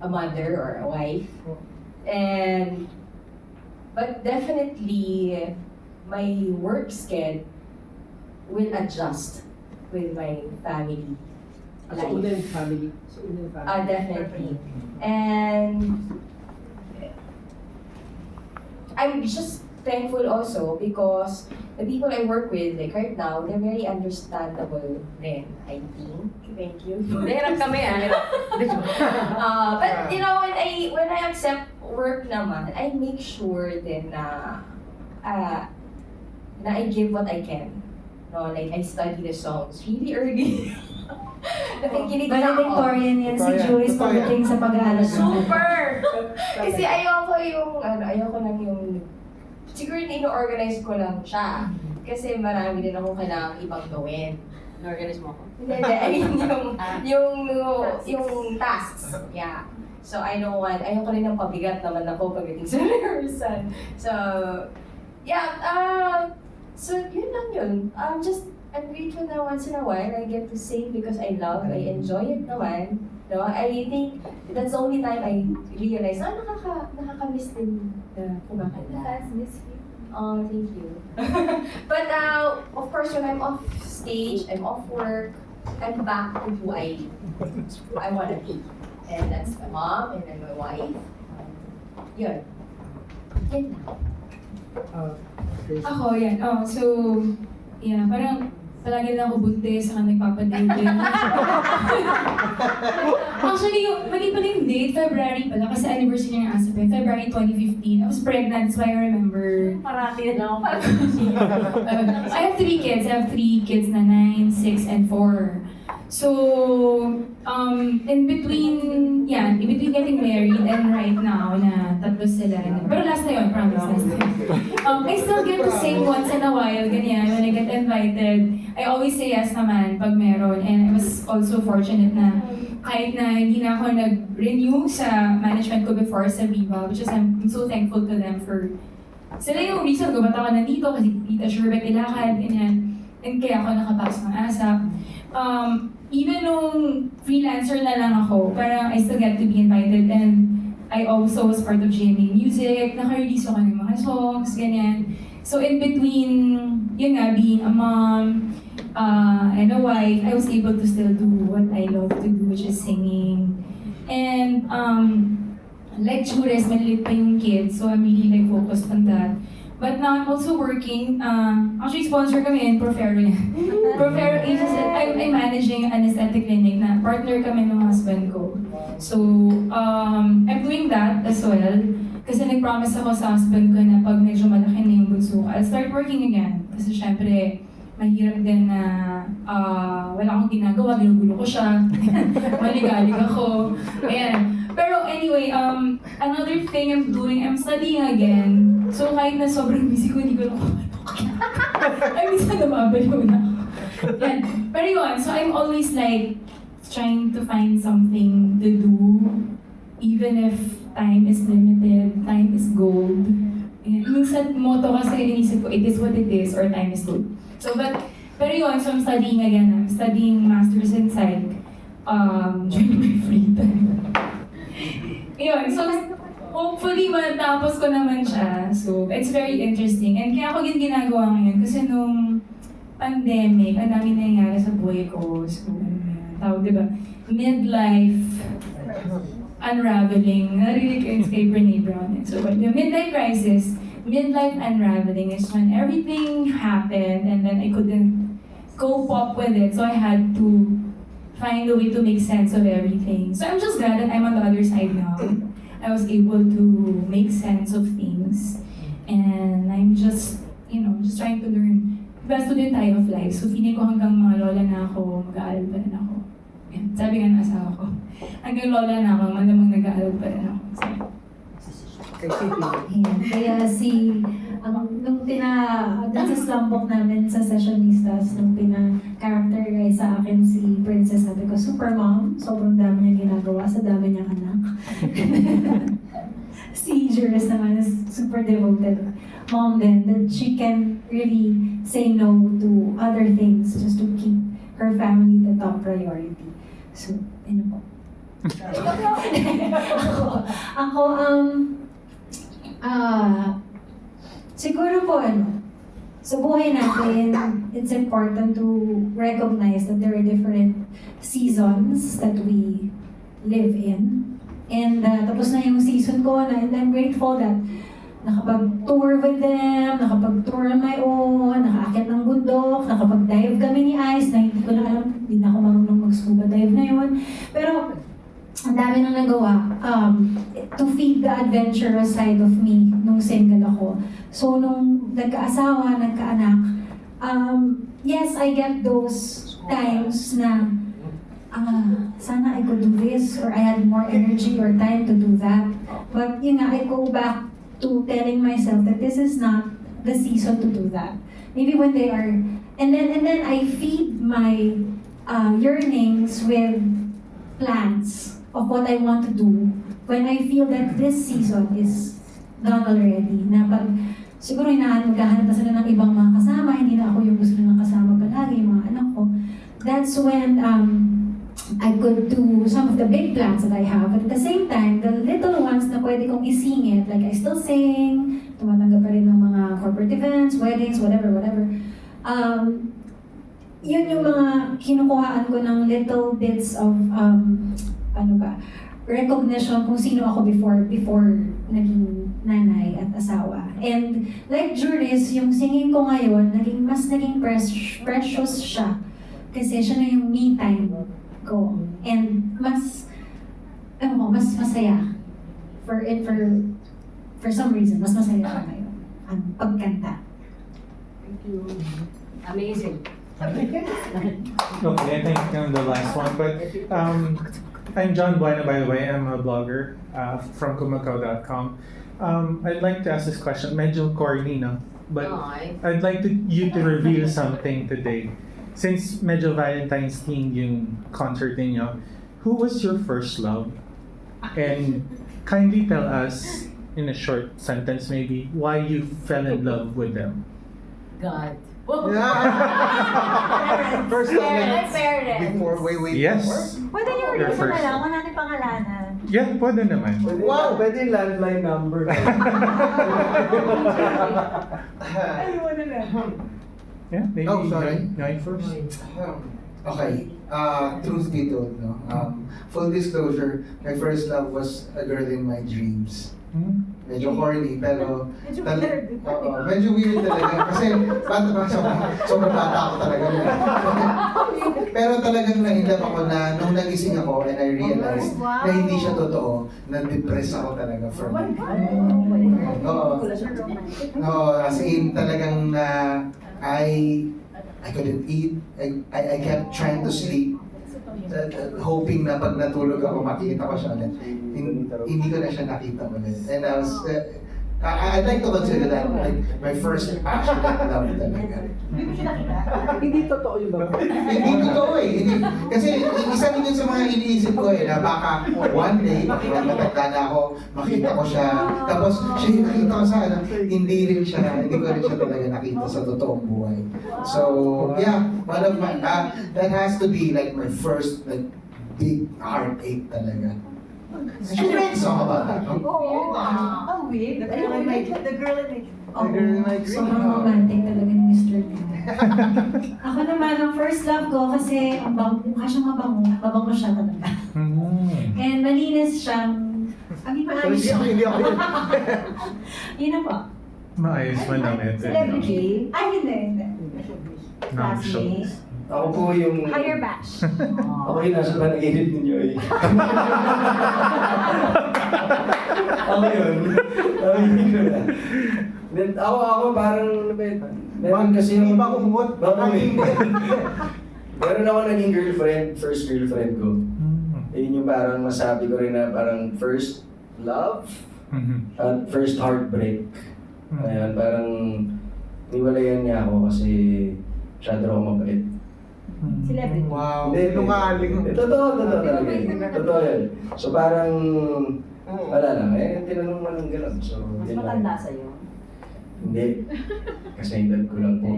a mother or a wife. But definitely my work schedule will adjust with my family life. Family. Definitely. And I'm just thankful also because the people I work with, like right now, they're very understandable rin, I think. Thank you. Hirap kami, hirap. But you know, when I accept work naman, I make sure din na I give what I can. No, like I study the songs really early. Nakikinig na ako. Valedictorian yan si Joyce pagdating sa pag-aaral. Super! Kasi ayoko lang yung, siguro ino-organize ko lang siya. Kasi marami din ako kailangang ibang gawin. Organize mo ako? Hindi, I mean yung tasks. Yeah. So ayoko rin ng pabigat naman ako pagdating sa rehearsal. So, yeah, so yun lang yun. I'm grateful na once in a while I get to sing because I enjoy it naman. No, I think that's the only time I realize, nakaka-miss din na kumakanta. Oh, thank you. But of course, when I'm off stage, I'm off work, I'm back to who I want to be. And that's my mom and then my wife. Yun. Yan lang. Ako, yan. So, yeah, parang palagi lang ako buntis, saka nagpapadate. Actually, mali pala yung date, February pala, kasi anniversary ng ASAP, February 2015. I was pregnant, so I remember. Parati na ako. I have 3 kids. I have 3 kids na 9, 6, and 4. So, in between getting married and right now, na tatlo sila. Pero last na yun, promise, last na yun. I still get to sing once in a while, ganyan, when I get invited. I always say yes naman pag meron. And I was also fortunate na kahit na hindi na ako nag-renew sa management ko before sa Viva, which is I'm so thankful to them for sila yung reason kung ba't ako nandito kasi Tita Sherbet ilakad, ganyan. And kaya ako nakapasok ng ASAP. Even nung freelancer na lang ako, parang I still get to be invited and I also was part of GMA Music, naka-release ako ng mga songs, ganyan. So in between, yun nga, being a mom and a wife, I was able to still do what I love to do, which is singing. And like Jures, malilit pa yung kids, so I'm really like focused on that. But now I'm also working, actually sponsor kami in Profero yan. Profero Agency, I'm managing an aesthetic clinic na partner kami ng husband ko. So, I'm doing that as well. Kasi nag-promise ako sa husband ko na pag medyo malaki na yung bunso, I'll start working again. Kasi syempre, mahirap din na wala akong ginagawa, ginugulo ko siya. Maligalig ako. Ayan. Pero anyway, another thing I'm doing, I'm studying again. So kahit na sobrang busy ko, hindi ko lang ay, minsan nababaliw na ako. Yan. Pero yun, so I'm always like trying to find something to do. Even if time is limited, time is gold. Yan. Minsan motto kasi inisip ko, it is what it is, or time is gold. So pero yun, so I'm studying again. I'm studying Masters in Psych during my free time. Yun, so hopefully matapos ko naman siya. So it's very interesting. And kaya ako yung ginagawa ngayon kasi nung pandemic, ang dami nangyayari sa buhay ko. So tawag diba? Midlife unraveling. Narinig ko yung kay Brené Brown. So the midlife crisis, midlife unraveling is when everything happened and then I couldn't cope up with it. So I had to find a way to make sense of everything. So I'm just glad that I'm on the other side now. I was able to make sense of things. And I'm just, just trying to learn. Diba, student tayo of life. So feeling ko hanggang mga lola na ako, mag-aaral pa rin ako. Yan. Sabi nga ng asawa ko, hanggang lola na ako, malamang nag-aaral pa rin ako. So, Kaya nung sa slumbook namin sa Sessionistas, nung pina-characterize sa akin si Princess, sabi ko, super mom, sobrang dami niya ginagawa sa dami niyang anak. Si Juris naman is super devoted mom din, that she can really say no to other things just to keep her family the top priority. So, po. Ako, siguro po sa buhay natin, it's important to recognize that there are different seasons that we live in. And tapos na yung season ko and I'm grateful that nakapag-tour with them, nakapag-tour on my own, nakaakyat ng bundok, nakapag-dive kami ni Ice na hindi ko na alam, hindi na ako marunong mag-scuba dive na yun. Pero ang dami nang nagawa to feed the adventurous side of me nung single ako. So nung nagkaasawa, nagkaanak, yes, I get those times na sana I could do this or I had more energy or time to do that. But yun nga, I go back to telling myself that this is not the season to do that. Maybe when they are, and then I feed my yearnings with plans of what I want to do when I feel that this season is done already. Na pag siguro maghahanap na sila ng ibang mga kasama, hindi na ako yung gusto nilang kasama palagi, yung mga anak ko. That's when I could do some of the big plans that I have. But at the same time, the little ones na pwede kong isingit, like I still sing, tumatanggap pa rin ng mga corporate events, weddings, whatever. Yun yung mga kinukuhaan ko ng little bits of, recognition kung sino ako before naging nanay at asawa. And like Juris, yung singing ko ngayon, mas naging precious siya. Kasi siya na yung me time ko. And mas masaya. For some reason, mas masaya siya ngayon. Ang pagkanta. Thank you. Amazing. Okay, I think I'm the last one, but I'm John Bueno, by the way. I'm a blogger from kumakaw.com. I'd like to ask this question, medyo corny, no? But I'd like you to reveal something today. Since medyo Valentine's theme yung concert ninyo, who was your first love? And kindly tell us, in a short sentence maybe, why you fell in love with them. God. First love before, way Yes. Pwede yung Your reason first na lang, love. wala natin pangalanan. Yeah, pwede naman. Wow! Pwede yung landline number. Yeah, maybe Oh, sorry. Noy first. Okay, truth be told, no? Full disclosure, my first love was a girl in my dreams. Medyo corny, pero medyo weird talaga. Kasi sobrang bata ako talaga. Pero talagang nahilap ako na nung nagising ako and I realized na hindi siya totoo, na-depress ako talaga for me. Oo, as in talagang I couldn't eat. I kept trying to sleep. Hoping na pag natulog ako, makikita ko siya ulit. Hindi ko na siya nakita ulit. And I was, I'd like to consider that like my first passionate love talaga. Hindi totoo yun ba? Hindi totoo eh. Kasi isa rin yun sa mga iniisip ko eh, na baka one day, matanda na ako, makita ko siya, tapos siya yung nakita ko sa hindi rin siya, hindi ko rin siya talaga nakita sa totoong buhay. So, yeah, one of my, that has to be like my first like big heartache talaga. She read song about that, no? Oh, weird. The girl in my dream. The girl in my dream. Sobrang romantic talaga ni Mr. Ako naman, ang first love ko kasi mukha siyang mabango siya talaga. And malinis siyang, maayos siya. Hindi ako yun. Yun na po. Maayos man lang ito. Celebrity? Ay, hindi. Non-shows. Ako po yung... Higher batch. Ako yung nasa panaginip ninyo eh. Ako yun. Hindi ko na. Then, ako parang... Meron kasi yung... Hindi ba kumot? Meron ako naging girlfriend, first girlfriend ko. Yun yung parang masabi ko rin na parang first love at first heartbreak. Ayan, parang niwalayan niya ako kasi masyado ako mabait. Celebrity. Wow. Hindi, Lungaling. Totoo talaga. Totoo yan. So parang, wala lang. Tinanong man ng gano'n. So, Mas matanda sa'yo. Hindi. Kasi edad ko lang po.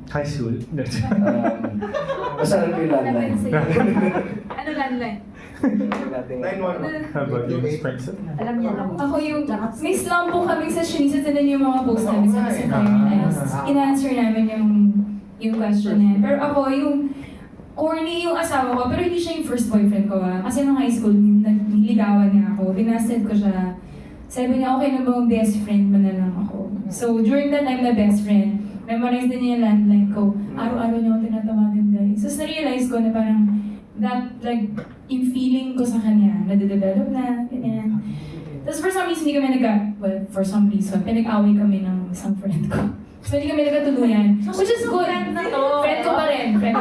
High school. Basta lang ko yung landline. Ano landline? 911. How about you, Miss Princess? Alam niya lang. Ako yung, may slam po kami sa Shunisa, tinan yung mga post namin sa in-answer namin yung question na yan. Pero ako, yung corny yung asawa ko, pero hindi siya yung first boyfriend ko. Kasi nung high school, niligawan niya ako. Binasted ko siya Sabi niya, okay na ba best friend mo na lang ako? So, during that time na best friend, memorize din niya yung landline ko. Araw-araw niya ako tinatawagan, guys. So, na-realize ko na parang, that, like, yung feeling ko sa kanya, nade-develop na, ganyan. Tapos for some reason, for some reason, pinag-away kami ng isang friend ko. So, hindi kami nagkatuluyan. Which is good. Friend ko pa rin siya.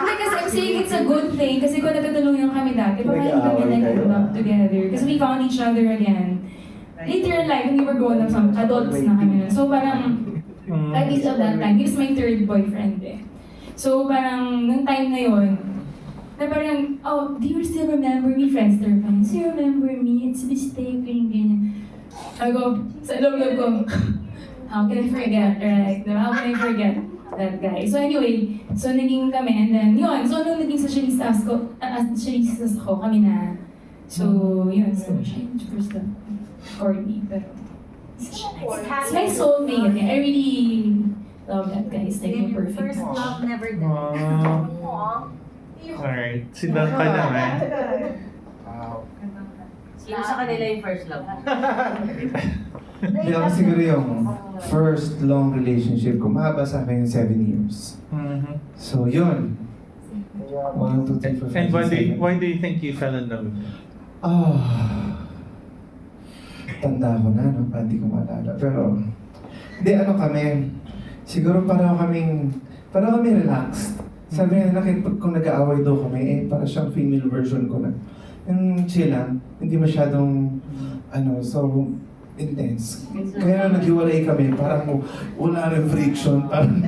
Hindi kasi I'm saying it's a good thing kasi kung nagkatuluyan kami dati, parang kami nag-love together. Kasi we found each other again. Later in life, when we were grown up, adults na kami nun. So parang, at least at that time, he was my third boyfriend eh. So parang, nung time na yun, na parang, oh, do you still remember me, Friendster fans? Do you remember me? It's a mistake, ganyan. I go, sa loob ko, how can I forget, right? How can I forget that guy? So anyway, so naging kami, and then yun, so nung naging socialistas ko, kami na. So yun, so siya yung first love. Courtney, pero it's my soulmate. I really love that guy. It's like my perfect First match. love never died. Alright, si Don pa naman. Sino sa kanila yung first love? Hindi ako siguro yung first long relationship ko. Mahaba sa akin yung 7 years. So, yun. 1, 2, 3, 4, 5, 6, 7. And why do you think you fell in love with him? Tanda ko na, no? Hindi ko maalala. Pero, hindi, ano kami, siguro para kami relaxed. Sabi niya, kung nag-aaway daw kami, para siyang female version ko na. Yung chill lang, hindi masyadong, so intense. Kaya naghiwalay kami, parang wala rin friction, parang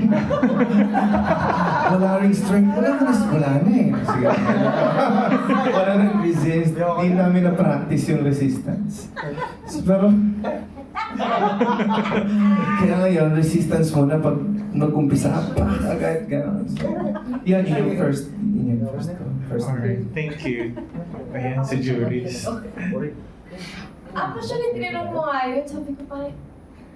wala rin strength, wala na eh. Sige. Wala rin resist, hindi namin na-practice yung resistance. Pero, kaya ngayon, resistance muna pag nag-umpisa, agad, gano'n. So, yan yung first Alright, thank you. Ayan, si Juris. Actually, tinanong mo nga yun, sabi ko parang,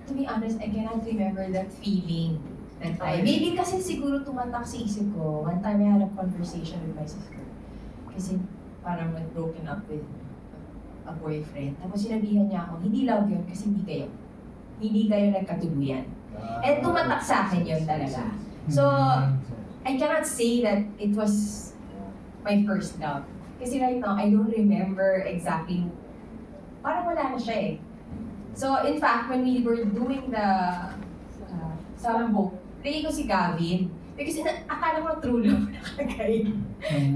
to be honest, I cannot remember that feeling that time. Maybe kasi siguro tumatak sa isip ko. One time I had a conversation with my sister. Kasi parang nag-broken up with a boyfriend. Tapos sinabihan niya ako, hindi love yun kasi hindi kayo nagkatuluyan. And tumatak sa akin yun talaga. So, I cannot say that it was my first love. Kasi right now, I don't remember exactly, parang wala na siya eh. So, in fact, when we were doing the sambok, play ko si Gavin. Because akala ko true love nakagay.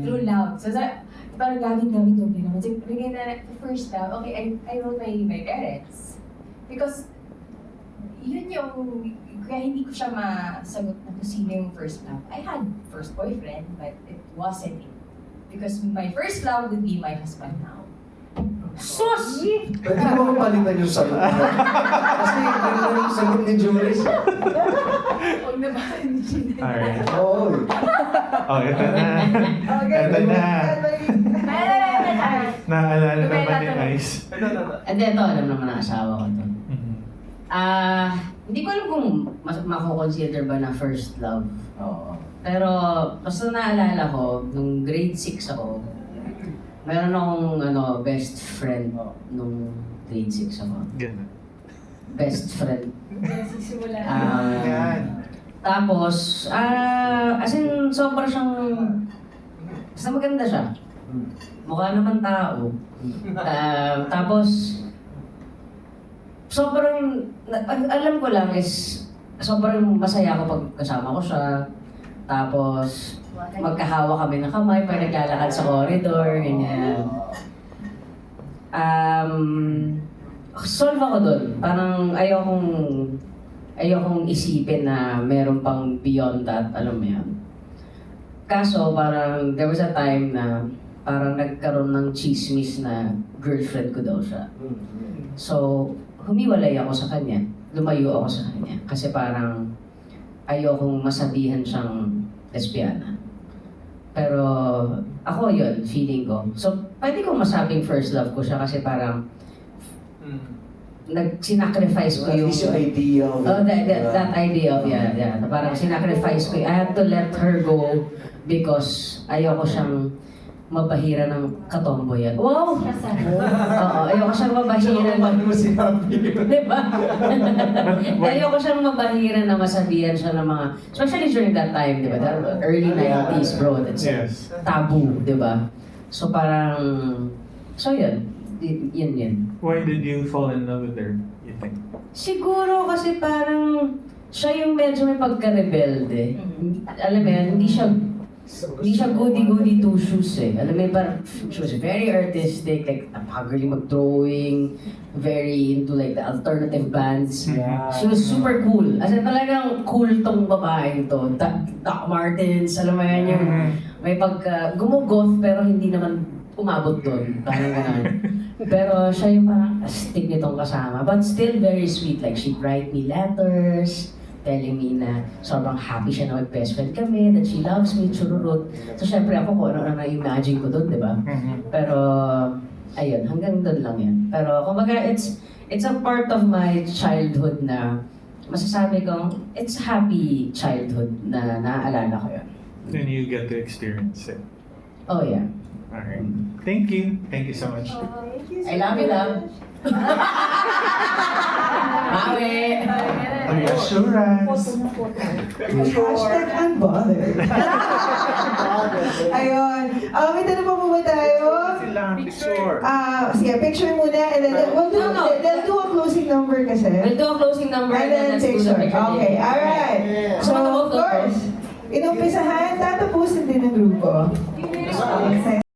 True love. So, parang Gavin, doble naman. So, bigay na the first love, okay, I wrote my parents. Because, yun yung, kaya hindi ko siya masagot na kung sino yung first love. I had first boyfriend, but it wasn't it. Because my first love would be my husband now. Sus! Pwede mo palitan yung sagot mo. Kasi ganda yung sagot ni Juris. Huwag na ba ni Gina? Alright. Oo. Oh, ito na. Ito na. Naalala naman ni Ice. And then, ito, alam naman ang asawa ko to. Hindi ko alam kung mako-consider ba na first love. Pero, basta naalala ko, nung grade 6 ako, mayroon akong best friend nung grade 6 ako. Best friend. Tapos, as in, sobrang siyang, basta maganda siya. Mukha naman tao. Tapos, sobrang, alam ko lang is, sobrang masaya ako pag kasama ko siya. Tapos, magkahawa kami ng kamay pag naglalakad sa corridor, ganyan. Solve ako dun. Parang ayokong isipin na meron pang beyond that, alam mo yan. Kaso, parang there was a time na parang nagkaroon ng chismis na girlfriend ko daw siya. So, humiwalay ako sa kanya. Lumayo ako sa kanya. Kasi parang ayokong masabihan siyang lesbiana. Pero ako yun, feeling ko. So, pwede kong masabing first love ko siya kasi parang sinacrifice ko yung... Yung idea of that idea of, yeah. Parang sinacrifice ko, I have to let her go because ayoko siyang mabahira ng katomboy yan. Wow! Oo, ayoko siyang mabahira ng... Diba? Ayoko siyang mabahira na masabihan siya ng mga... Especially during that time, diba? That early 90s, bro. That's Yes. taboo, diba? So parang... So yun. Yun. Why did you fall in love with her, you think? Siguro kasi parang... Siya yung medyo may pagka-rebelde. Alam mo yan, hindi siya goody-goody two shoes eh. Alam mo, parang she was very artistic, like napakagaling mag-drawing, very into like the alternative bands. Yeah. She was super cool. As in talagang cool tong babaeng to. Doc Martens, alam mo yan yung may pagka gumugoth pero hindi naman umabot doon. Parang ganun. Pero siya yung parang astig nitong kasama. But still very sweet. Like she'd write me letters, telling me na sobrang happy siya na mag-best friend kami, that she loves me, chururut. So syempre ako kung ano na-imagine ko doon, di ba? Pero, ayun, hanggang doon lang yan. Pero kumbaga, it's a part of my childhood na masasabi kong, it's happy childhood na naaalala ko yun. And you get to experience it. Oh yeah. Alright. Thank you. Thank you so much. I love you, love. Bawi! Reassurance. Hashtag unbothered. Ayun. May tanong pa po ba tayo? Picture. Sige, picture muna. And then, they'll do a closing number kasi. We'll do a closing number And then let's do the picture. picture. Okay, alright. So, of course, inumpisahan, tatapusin din ng grupo. Okay.